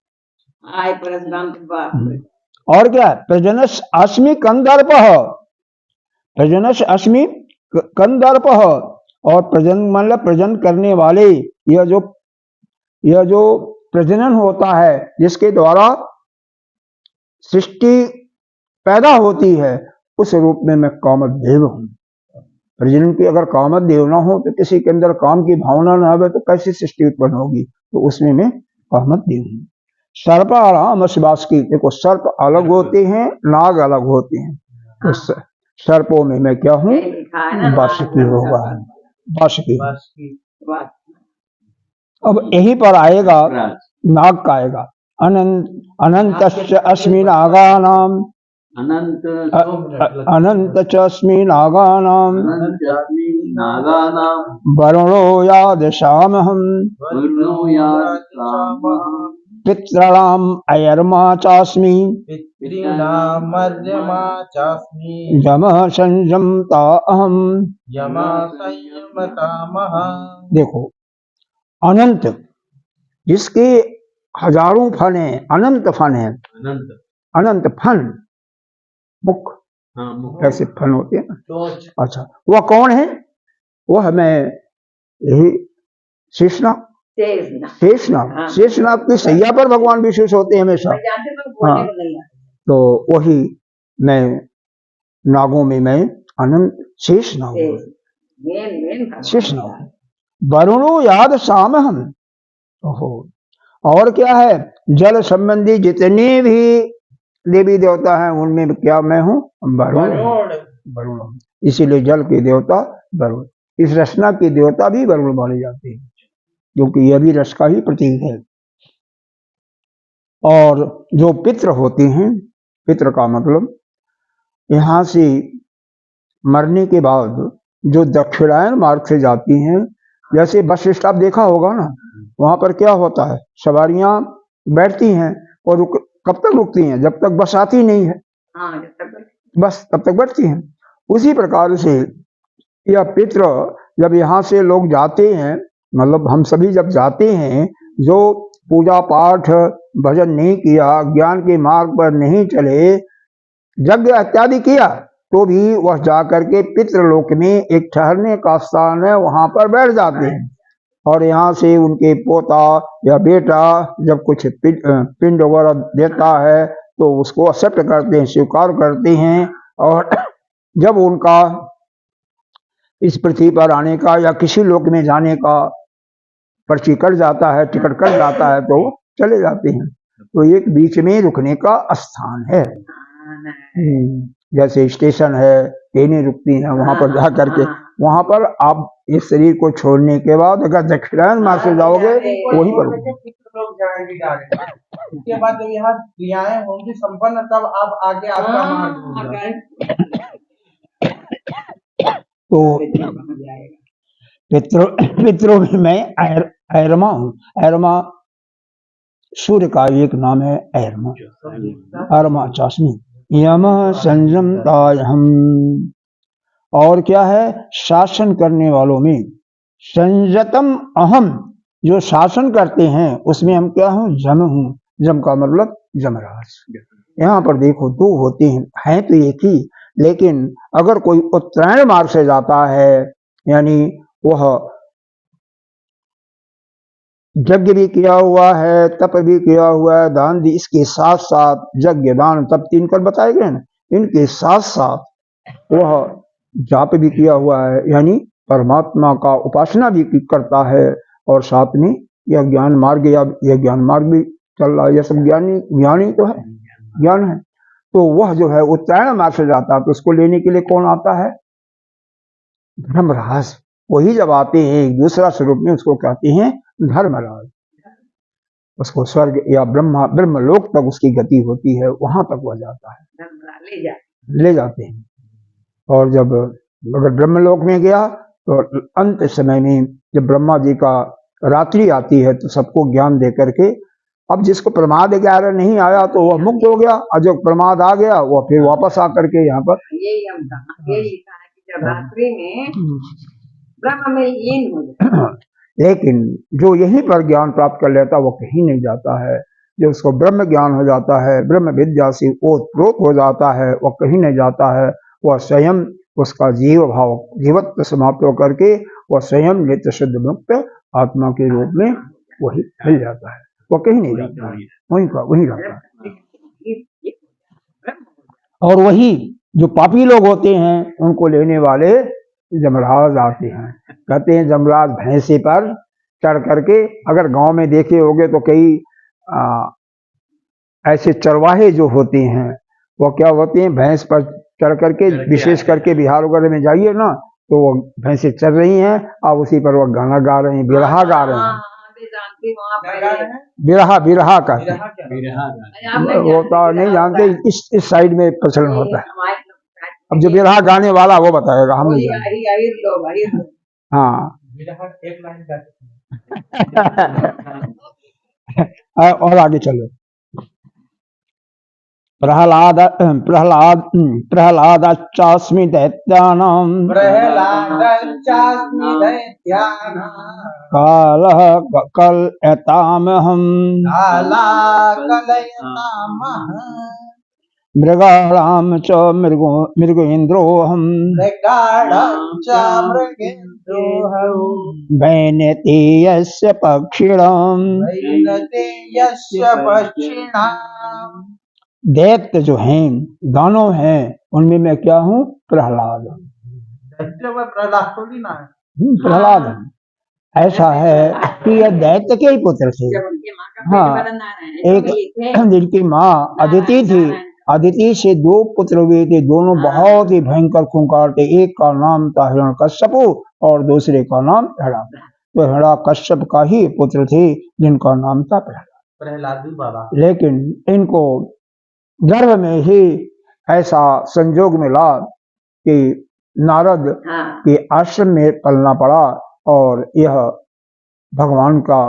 आय परशुराम के बाप रे। और क्या है, प्रजनस अस्मि कंदर्प, प्रजनस अस्मि कंदर्प, और प्रजन मतलब प्रजन करने वाले, यह जो प्रजनन होता है जिसके द्वारा सृष्टि पैदा होती है, उस रूप में मैं कामदेव हूं। प्रजनन की अगर कामदेव ना हो तो किसी के अंदर काम की भावना ना हो तो कैसे सृष्टि उत्पन्न होगी, तो उसमें मैं कामदेव हूं। सर्पाणाम की, देखो सर्प अलग होते हैं, नाग अलग होते हैं, तो सर्पों में मैं क्या हूं, बासुकी होगा, बासुकी। अब यहीं पर आएगा नाग का आएगा, अनंत अस्मि नागानाम, अनंत च अस्मि नागानाम, वरुणो यादशामहम्, पितॄणाम् अयर्मा चास्मि, यमः संयमता अहम्। देखो अनंत, जिसके हजारों फन है, अनंत फन है, अनंत फन, मुख, ऐसे फन होते हैं ना। अच्छा, वह कौन है, वह मैं यही शेषनाग, शेषनाग की सैया पर भगवान विशेष होते हैं हमेशा। हाँ, तो वही मैं, नागों में मैं अनंत शेषनाग हूं, शेषनाग। वरुणो याद शाम हम, ओहो, और क्या है, जल संबंधी जितने भी देवी देवता हैं उनमें क्या मैं हूँ, वरुण। इसीलिए जल के देवता वरुण, इस रचना के देवता भी वरुण माने जाते हैं, क्योंकि यह भी रस का ही प्रतीक है। और जो पितृ होते हैं, पितृ का मतलब यहाँ से मरने के बाद जो दक्षिणायन मार्ग से जाती हैं, जैसे बस स्टॉप देखा होगा ना, वहां पर क्या होता है, सवारियां बैठती हैं और कब तक रुकती हैं, जब तक बस आती नहीं है, बस तब तक बैठती हैं। उसी प्रकार से यह पितृ जब यहाँ से लोग जाते हैं, मतलब हम सभी जब जाते हैं, जो पूजा पाठ भजन नहीं किया, ज्ञान के मार्ग पर नहीं चले, यज्ञ इत्यादि किया, तो भी वह जाकर के पितृलोक में एक ठहरने का स्थान है, वहां पर बैठ जाते हैं। और यहाँ से उनके पोता या बेटा जब कुछ पिंड वगैरह देता है तो उसको एक्सेप्ट करते हैं, स्वीकार करते हैं। और जब उनका इस पृथ्वी पर आने का या किसी लोक में जाने का पर्ची कट जाता है, टिकट कट जाता है, तो चले जाते हैं। तो एक बीच में रुकने का स्थान है, जैसे स्टेशन है, ट्रेनें रुकती हैं, वहां पर जा करके, वहां पर आप इस शरीर को छोड़ने के बाद अगर दक्षिणायन मार्ग से जाओगे वहीं पर लोग जाएंगे डायरेक्ट। उसके बाद जब यहाँ क्रियाएं होंगी संपन्न, तब आप आगे आपका मार्ग होगा। तो पितरों में मैं ऐरमा हूँ। ऐरमा सूर्य का एक नाम है, ऐरमा, ऐरमा चाशनी, यम संयमताय हम। और क्या है, शासन करने वालों में संयतम अहम, जो शासन करते हैं उसमें हम क्या हूँ, जम हूँ। जम का मतलब जमराज। यहाँ पर देखो दो होते हैं तो एक ही, लेकिन अगर कोई उत्तरायण मार्ग से जाता है, यानी वह यज्ञ भी किया हुआ है, तप भी किया हुआ है, दान भी, इसके साथ साथ यज्ञ दान तप तीन कर बताए गए ना, इनके साथ साथ वह जाप भी किया हुआ है, यानी परमात्मा का उपासना भी करता है, और साथ में यह ज्ञान मार्ग, या यह ज्ञान मार्ग भी चल रहा है। यह सब ज्ञानी तो है, ज्ञान है। तो वह जो है उत्तरायण मार्ग से जाता है, तो उसको लेने के लिए कौन आता है, धर्मराज। वही जब आते हैं एक दूसरा स्वरूप में, उसको कहते हैं धर्मराज। उसको स्वर्ग या ब्रह्मलोक तक उसकी गति होती है, वहां तक वह जाता है, ले जाते हैं। और जब अगर ब्रह्मलोक में गया तो अंत समय में जब ब्रह्मा जी का रात्रि आती है, तो सबको ज्ञान दे करके अब जिसको प्रमाद 11 नहीं आया तो वह मुक्त हो गया, और जो प्रमाद आ गया वह फिर वापस आकर के यहाँ पर यही हम कहा, यही कहा कि जब रात्रि में ब्रह्म में लीन हो जाए। लेकिन जो यहीं पर ज्ञान प्राप्त कर लेता वो कहीं नहीं जाता है। जो उसको ब्रह्म ज्ञान हो जाता है, ब्रह्म विद्या से ओतप्रोत हो जाता है, वह कहीं नहीं जाता है। वह स्वयं उसका जीव भाव जीवत्व समाप्त होकर के वह स्वयं नित्य शुद्ध मुक्त आत्मा के रूप में वही मिल जाता है, वह कहीं नहीं जाता है, वहीं रहता है। और वही जो पापी लोग होते हैं उनको लेने वाले जमराज आते हैं। कहते हैं जमराज भैंसे पर चढ़ करके, अगर गांव में देखे होंगे तो कई ऐसे चरवाहे जो होते हैं वो क्या होते हैं, भैंस पर चढ़ करके, विशेष करके बिहार वगैरह में जाइए ना तो वो भैंसे चल रही हैं और उसी पर वो गाना गा रहे हैं, बिरहा गा रहे हैं। बिरहा का वो तो नहीं जानते, इस साइड में प्रचलन होता है। अब जो बिरहा गाने वाला वो बताएगा, हम नहीं जानते। हाँ और आगे चलो। प्रहलादाच्चास्मि दैत्यानां कालः कलयतामहम् मृगाणां च मृगेन्द्रोऽहम् वैनतेयस्य पक्षिणाम्। दैत्य जो हैं, दानव हैं, उनमें मैं क्या हूँ? प्रहलाद। प्रहलाद ऐसा है कि यह दैत्य के ही पुत्र थे। हाँ, एक जिनकी माँ अदिति थी, अदिति से 2 पुत्र हुए थे, दोनों बहुत ही भयंकर खूंखार थे। एक का नाम था हिरण्यकश्यप और दूसरे का नाम हिरण्य। तो हिरण्यकश्यप का ही पुत्र थे जिनका नाम था प्रहलाद बाबा। लेकिन इनको गर्भ में ही ऐसा संजोग मिला कि नारद के आश्रम में पलना पड़ा और यह भगवान का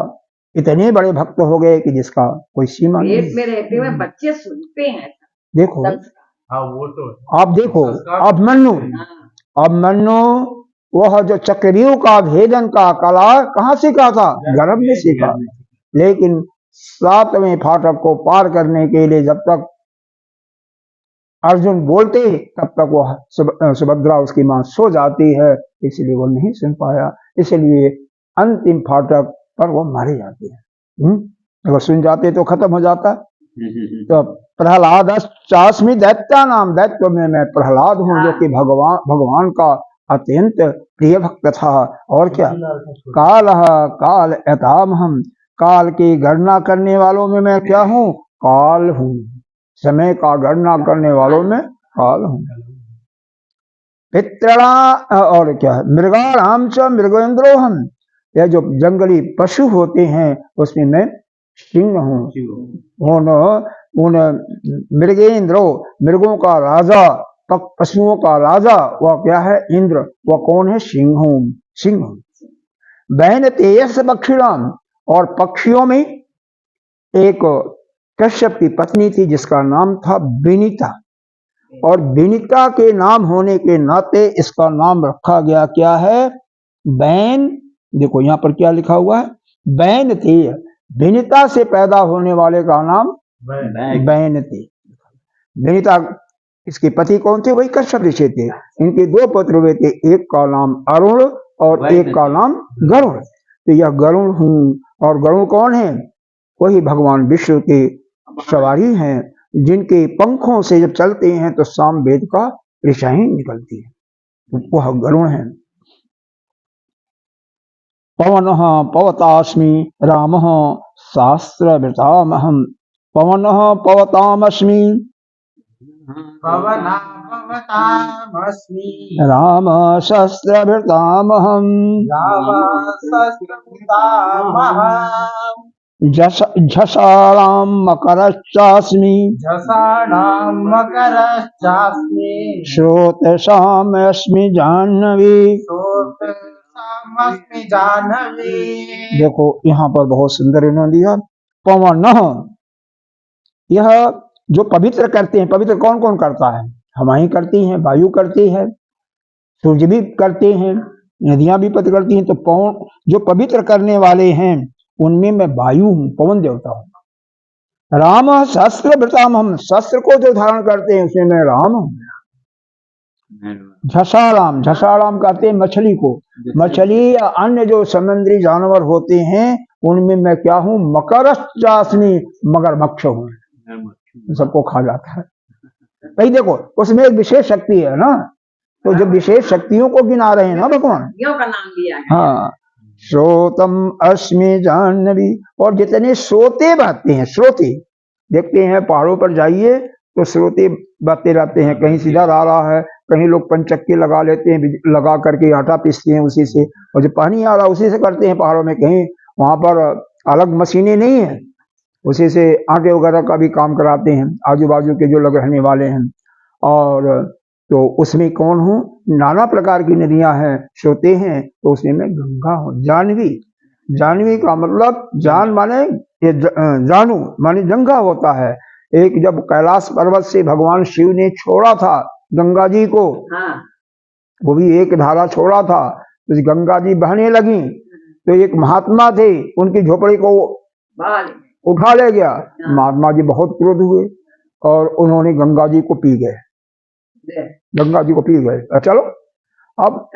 इतने बड़े भक्त हो गए कि जिसका कोई सीमा नहीं। पेट में रहते हुए बच्चे सुनते हैं। देखो वो तो आप देखो, अब मन्नो वह जो चक्रव्यूह का भेदन का कला कहाँ सीखा था? गर्भ में सीखा। लेकिन 7वें फाटक को पार करने के लिए जब तक अर्जुन बोलते तब तक वह सुभद्रा उसकी मां सो जाती है, इसलिए वो नहीं सुन पाया। इसलिए अंतिम फाटक पर वो मारे जाते हैं। अगर सुन जाते तो खत्म हो जाता। तो प्रहलादास्मि दैत्यानां, दैत्य में मैं प्रहलाद हूँ जो कि भगवान का अत्यंत प्रिय भक्त था। और क्या? काल एतामहम्, काल की गणना करने वालों में मैं क्या हूँ? काल हूँ। समय का गणना करने वालों में काल हूँ। पितृणा और क्या है? मृगाणां च मृगेन्द्रोऽहम्, यह जो जंगली पशु होते हैं उसमें मैं सिंह हूँ। उन मृगेन्द्रो, मृगों का राजा, पशुओं का राजा वह क्या है? इंद्र। वह कौन है? सिंह हूँ। वैनतेयस पक्षिणाम, और पक्षियों में एक कश्यप की पत्नी थी जिसका नाम था विनीता, और विनीता के नाम होने के नाते इसका नाम रखा गया क्या है? बैन। देखो यहाँ पर क्या लिखा हुआ है? बैन थी। विनीता से पैदा होने वाले का नाम बैन थी। विनीता, इसके पति कौन थे? वही कश्यप ऋषि थे। इनके 2 पुत्र हुए थे, एक का नाम अरुण और एक का नाम गरुड़। तो यह गरुड़ हूँ। और गरुड़ कौन है? वही भगवान विष्णु के सवारी हैं, जिनके पंखों से जब चलते हैं तो सामवेद का ऋषाएं निकलती है, वह गरुड़ है। पवनः पवतास्मि रामः शास्त्रभृतामहम्, पवनः पवतामस्मि राम शस्त्रभृतामहम्, झषाणां मकरश्चास्मि श्रोतसामस्मि जाह्नवी। देखो यहाँ पर बहुत सुंदर इन्होंने दिया। पवन, यह जो पवित्र करते हैं, पवित्र कौन कौन करता है? हवा ही करती हैं, वायु करती है, सूर्य भी करते हैं, नदियां भी पवित्र करती हैं। तो पवन जो पवित्र करने वाले हैं उनमें मैं वायु हूं, पवन देवता हूं। राम शस्त्र वृताम, हम शस्त्र को जो धारण करते हैं उसमें मैं राम हूं। झसाराम, झसाराम कहते हैं मछली को, मछली या अन्य जो समुद्री जानवर होते हैं उनमें मैं क्या हूं? मकरश्चास्मि, मगरमच्छ हूं, सबको खा जाता है। भाई देखो उसमें एक विशेष शक्ति है ना, तो जो विशेश शक्तियों को गिना रहे हैं ना भगवान, का नाम लिया है। हाँ, श्रोतम अस्मि जाह्नवी, और जितने श्रोते बहते हैं, श्रोते देखते हैं पहाड़ों पर जाइए तो श्रोते बहते रहते हैं, कहीं सीधा आ रहा है, कहीं लोग पंचक्की लगा लेते हैं, लगा करके आटा पीसते हैं उसी से, और जो पानी आ रहा है उसी से करते हैं पहाड़ों में। कहीं वहां पर अलग मशीनें नहीं है, उसी से आटे वगैरह का भी काम कराते हैं आजू बाजू के जो लोग रहने वाले हैं। और तो उसमें कौन हूँ? नाना प्रकार की नदियां हैं, सोते हैं, तो उसमें मैं गंगा हूँ। जानवी, जानवी का मतलब जान माने जानू माने गंगा होता है। एक जब कैलाश पर्वत से भगवान शिव ने छोड़ा था गंगा जी को, हाँ। वो भी एक धारा छोड़ा था, तो गंगा जी बहने लगी, तो एक महात्मा थे, उनकी झोपड़ी को उठा ले गया। महात्मा जी बहुत क्रोध हुए और उन्होंने गंगा जी को पी गए, गंगा जी को पी गए। चलो अब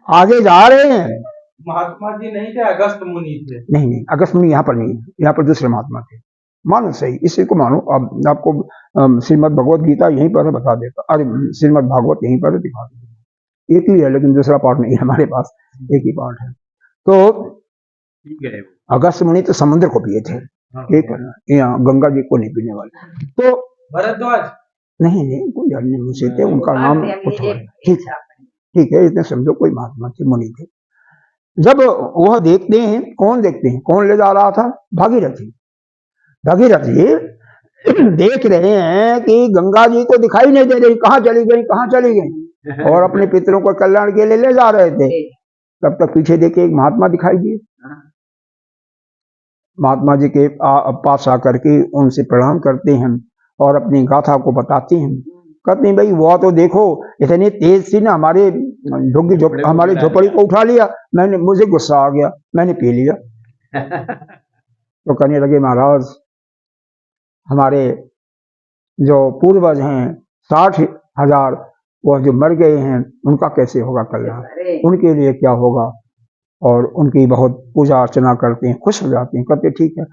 आगे जा रहे हैं। महात्मा जी नहीं थे, अगस्त मुनि थे। नहीं नहीं, अगस्त मुनि यहाँ पर नहीं, यहाँ पर दूसरे महात्मा थे। मानो सही, इसी को मानो। अब आपको श्रीमद् भगवत गीता यहीं पर है, बता देता, अरे श्रीमद् भागवत यहीं पर है, दिखा देता। एक ही है लेकिन दूसरा पार्ट नहीं है हमारे पास, एक ही पार्ट है। तो अगस्त मुनि तो समुद्र को पिए थे, ठीक है ना, यहाँ गंगा जी को नहीं पीने वाले। तो भरद्वाज नहीं नहीं, कोई अन्य मुझे थे, उनका नाम ठीक है, इतने समझो कोई महात्मा थे, मुनि थे। जब वह देखते हैं, कौन देखते हैं, कौन ले जा रहा था? भागीरथी। भागीरथी देख रहे हैं कि गंगा जी को दिखाई नहीं दे रही, कहाँ चली गई, कहाँ चली गई, और अपने पितरों को कल्याण के लिए ले जा रहे थे। तब तक पीछे देखे एक महात्मा दिखाई दिए। महात्मा जी के पास आकर के उनसे प्रणाम करते हैं और अपनी गाथा को बताते हैं। कहते हैं भाई वो तो देखो इतनी तेज थी ना, हमारे हमारी झोपड़ी को उठा लिया, मुझे गुस्सा आ गया, मैंने पी लिया। तो कहने लगे महाराज हमारे जो पूर्वज हैं 60,000, वह जो मर गए हैं उनका कैसे होगा कल्याण, उनके लिए क्या होगा, और उनकी बहुत पूजा अर्चना करते हैं, खुश हो जाते हैं। कहते ठीक है,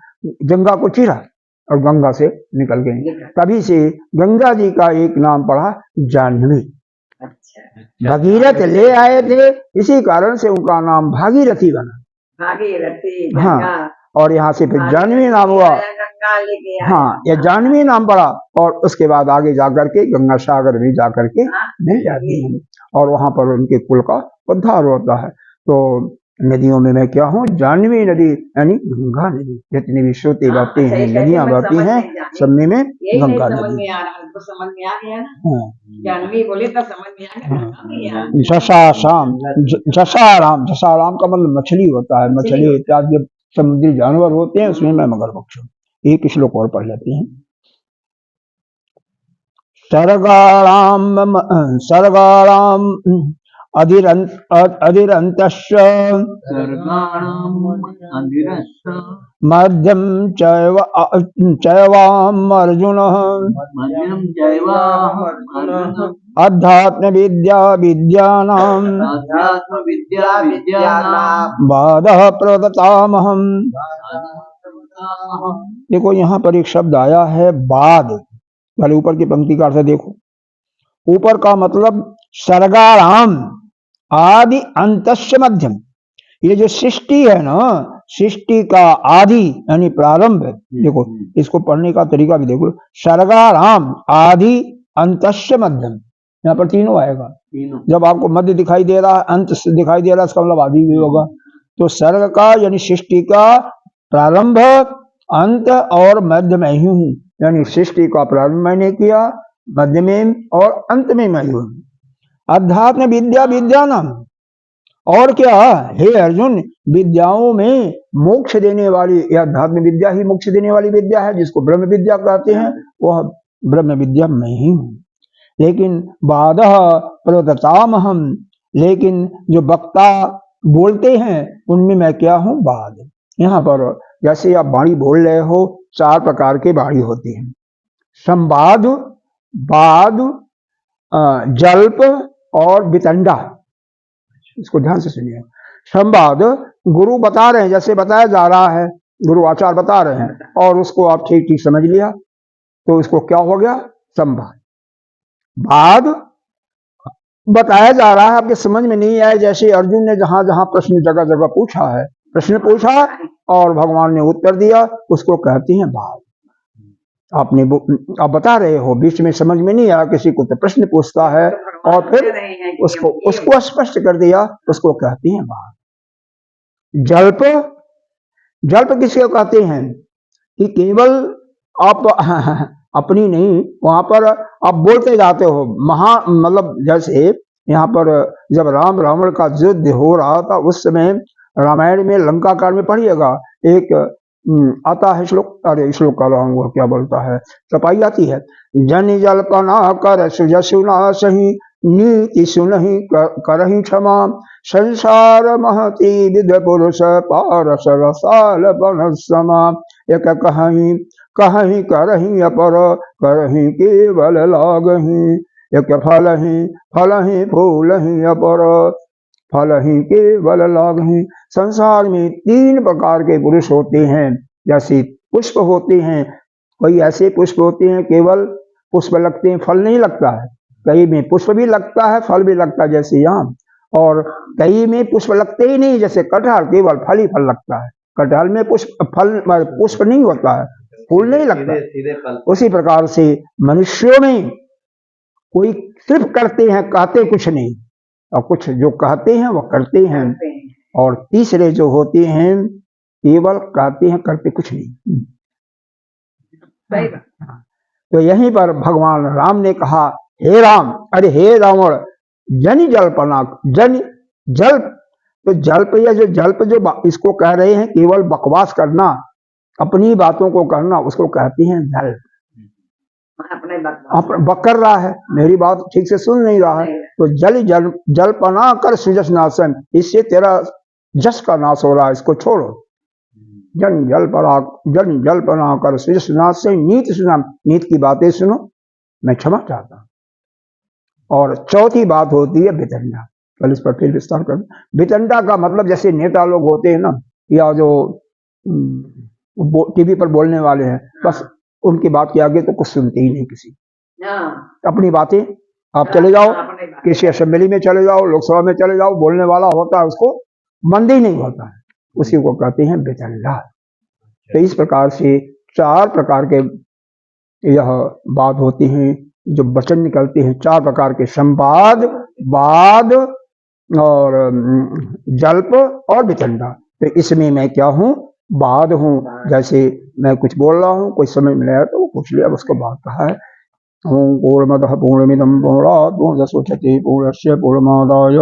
गंगा को चीरा और गंगा से निकल गए। तभी से गंगा जी का एक नाम पड़ा जाह्नवी। भगीरथ ले आए थे, इसी कारण से उनका नाम भागीरथी बना। भागीरथी, हाँ, और यहाँ से फिर जाह्नवी नाम हुआ। हाँ, यह जाह्नवी नाम पड़ा, और उसके बाद आगे जाकर के गंगा सागर भी जाकर के मिल जाती है, और वहां पर उनके कुल का उद्धार होता है। तो नदियों में मैं क्या हूँ? जाह्नवी नदी, यानी गंगा नदी। जितनी भी श्रोते बहते हैं, नदियां बहती हैं, सब में गंगा नदी। जसाराम, जसाराम, जसाराम का मतलब मछली होता है, मछली इत्यादि समुद्री जानवर होते हैं, उसमें मैं मगरमच्छ हूँ। एक श्लोक और पढ़ लेते हैं। सर्गाणाम अधिरन्तश्च मध्यम चैवार्जुनः अध्यात्म विद्या विद्यानां बाधः प्रदतामहम्। देखो यहाँ पर एक शब्द आया है बाद, पहले ऊपर की पंक्ति का अर्थ देखो। ऊपर का मतलब सर्गाराम आदि अंतस्य मध्यम, ये जो सृष्टि है ना, सृष्टि का आदि यानी प्रारंभ। देखो इसको पढ़ने का तरीका भी देखो, सर्गाराम आदि अंतस्य मध्यम, यहाँ पर तीनों आएगा। जब आपको मध्य दिखाई दे रहा है, अंत दिखाई दे रहा है, इसका मतलब आदि भी होगा। तो सर्ग का यानी सृष्टि का प्रारंभ, अंत और मध्य में ही हूँ, यानी सृष्टि का प्रारंभ मैंने किया, मध्य में और अंत में मैं हूँ। अध्यात्म विद्या विद्यानाम, और क्या, हे अर्जुन, विद्याओं में मोक्ष देने वाली या अध्यात्म विद्या ही मोक्ष देने वाली विद्या है, जिसको ब्रह्म विद्या कहते हैं, वह ब्रह्म विद्या मैं ही हूँ। लेकिन बादः प्रदतामहम, लेकिन जो वक्ता बोलते हैं उनमें मैं क्या हूँ, बाद। यहाँ पर जैसे आप वाणी बोल रहे हो, 4 प्रकार की वाणी होती है, संवाद, बाद, जल्प और वितंडा। इसको ध्यान से सुनिए। संवाद, गुरु बता रहे हैं, जैसे बताया जा रहा है, गुरु आचार्य बता रहे हैं और उसको आप ठीक ठीक समझ लिया, तो उसको क्या हो गया, संवाद। बाद, बताया जा रहा है, आपके समझ में नहीं आया, जैसे अर्जुन ने जहां जहां प्रश्न जगह जगह पूछा है, प्रश्न पूछा और भगवान ने उत्तर दिया, उसको कहते हैं बाद। आपने आप बता रहे हो, बीच में समझ में नहीं आया किसी को, तो प्रश्न पूछता है और फिर उसको स्पष्ट कर दिया, उसको कहते हैं बाद। जल्प, जल्प किसको कहते हैं कि केवल आप अपनी नहीं, वहां पर आप बोलते जाते हो, मतलब जैसे यहाँ पर जब राम रावण का युद्ध हो रहा था, उस समय रामायण में लंका कांड में पढ़िएगा, एक आता है श्लोक, अरे श्लोक का रहा हूँ, क्या बोलता है, चपाई आती है, जन जल्पना कर सुजसुना सही, नीति सुनहि करहि क्षमा, संसार महति विद पुरुष पारस रसाल बन समा, एक कहीं कहीं करहि अपर करहि केवल लागहि, एक फलहि फूलहि अपर फलहि केवल लागहि। संसार में 3 प्रकार के पुरुष होते हैं, जैसे पुष्प होते हैं, कोई ऐसे पुष्प होते हैं केवल पुष्प लगते हैं, फल नहीं लगता है, कई में पुष्प भी लगता है, फल भी लगता है, जैसे आम, और कई में पुष्प लगते ही नहीं, जैसे कटहल केवल फल ही फल लगता है, कटहल में पुष्प नहीं होता है, फूल नहीं लगता। उसी प्रकार से मनुष्यों में कोई सिर्फ करते हैं, कहते कुछ नहीं, और कुछ जो कहते हैं वो करते हैं, और तीसरे जो होते हैं केवल कहते हैं, करते कुछ नहीं। तो यहीं पर भगवान राम ने कहा, हे राम, अरे हे रावण, जन जल्पना, जन जल्प, तो जल्प या जो जल्प जो इसको कह रहे हैं, केवल बकवास करना, अपनी बातों को करना, उसको कहते हैं जल्प। बक कर रहा है, मेरी बात ठीक से सुन नहीं रहा है, तो जल्पना कर सुजस नाशन, इससे तेरा जस का नाश हो रहा है, इसको छोड़ो। जन जल्पना कर सुजस नाशन, नीति सुना, नीति की बातें सुनो, मैं क्षमा चाहता हूं। और चौथी बात होती है वितंडा, कल इस पर फिर विस्तार कर। वितंडा का मतलब जैसे नेता लोग होते हैं ना, या जो टीवी पर बोलने वाले हैं, बस उनकी बात के आगे तो कुछ सुनते ही नहीं किसी, अपनी बातें, आप चले जाओ किसी असेंबली में चले जाओ, लोकसभा में चले जाओ, बोलने वाला होता है उसको मंद ही नहीं होता है, उसी को कहते हैं वितंडा। तो इस प्रकार से 4 प्रकार के यह बात होती हैं, जो वचन निकलते हैं 4 प्रकार के, संवाद, बाद और जल्प और वितंडा। तो इसमें मैं क्या हूँ, बाद हूँ। जैसे मैं कुछ बोल रहा हूँ, कोई समझ में आया तो वो पूछ लिया, उसको बात कहा है। पूर्णमदः पूर्णमिदं पूर्णात् पूर्णमुदच्यते पूर्णस्य पूर्णमादाय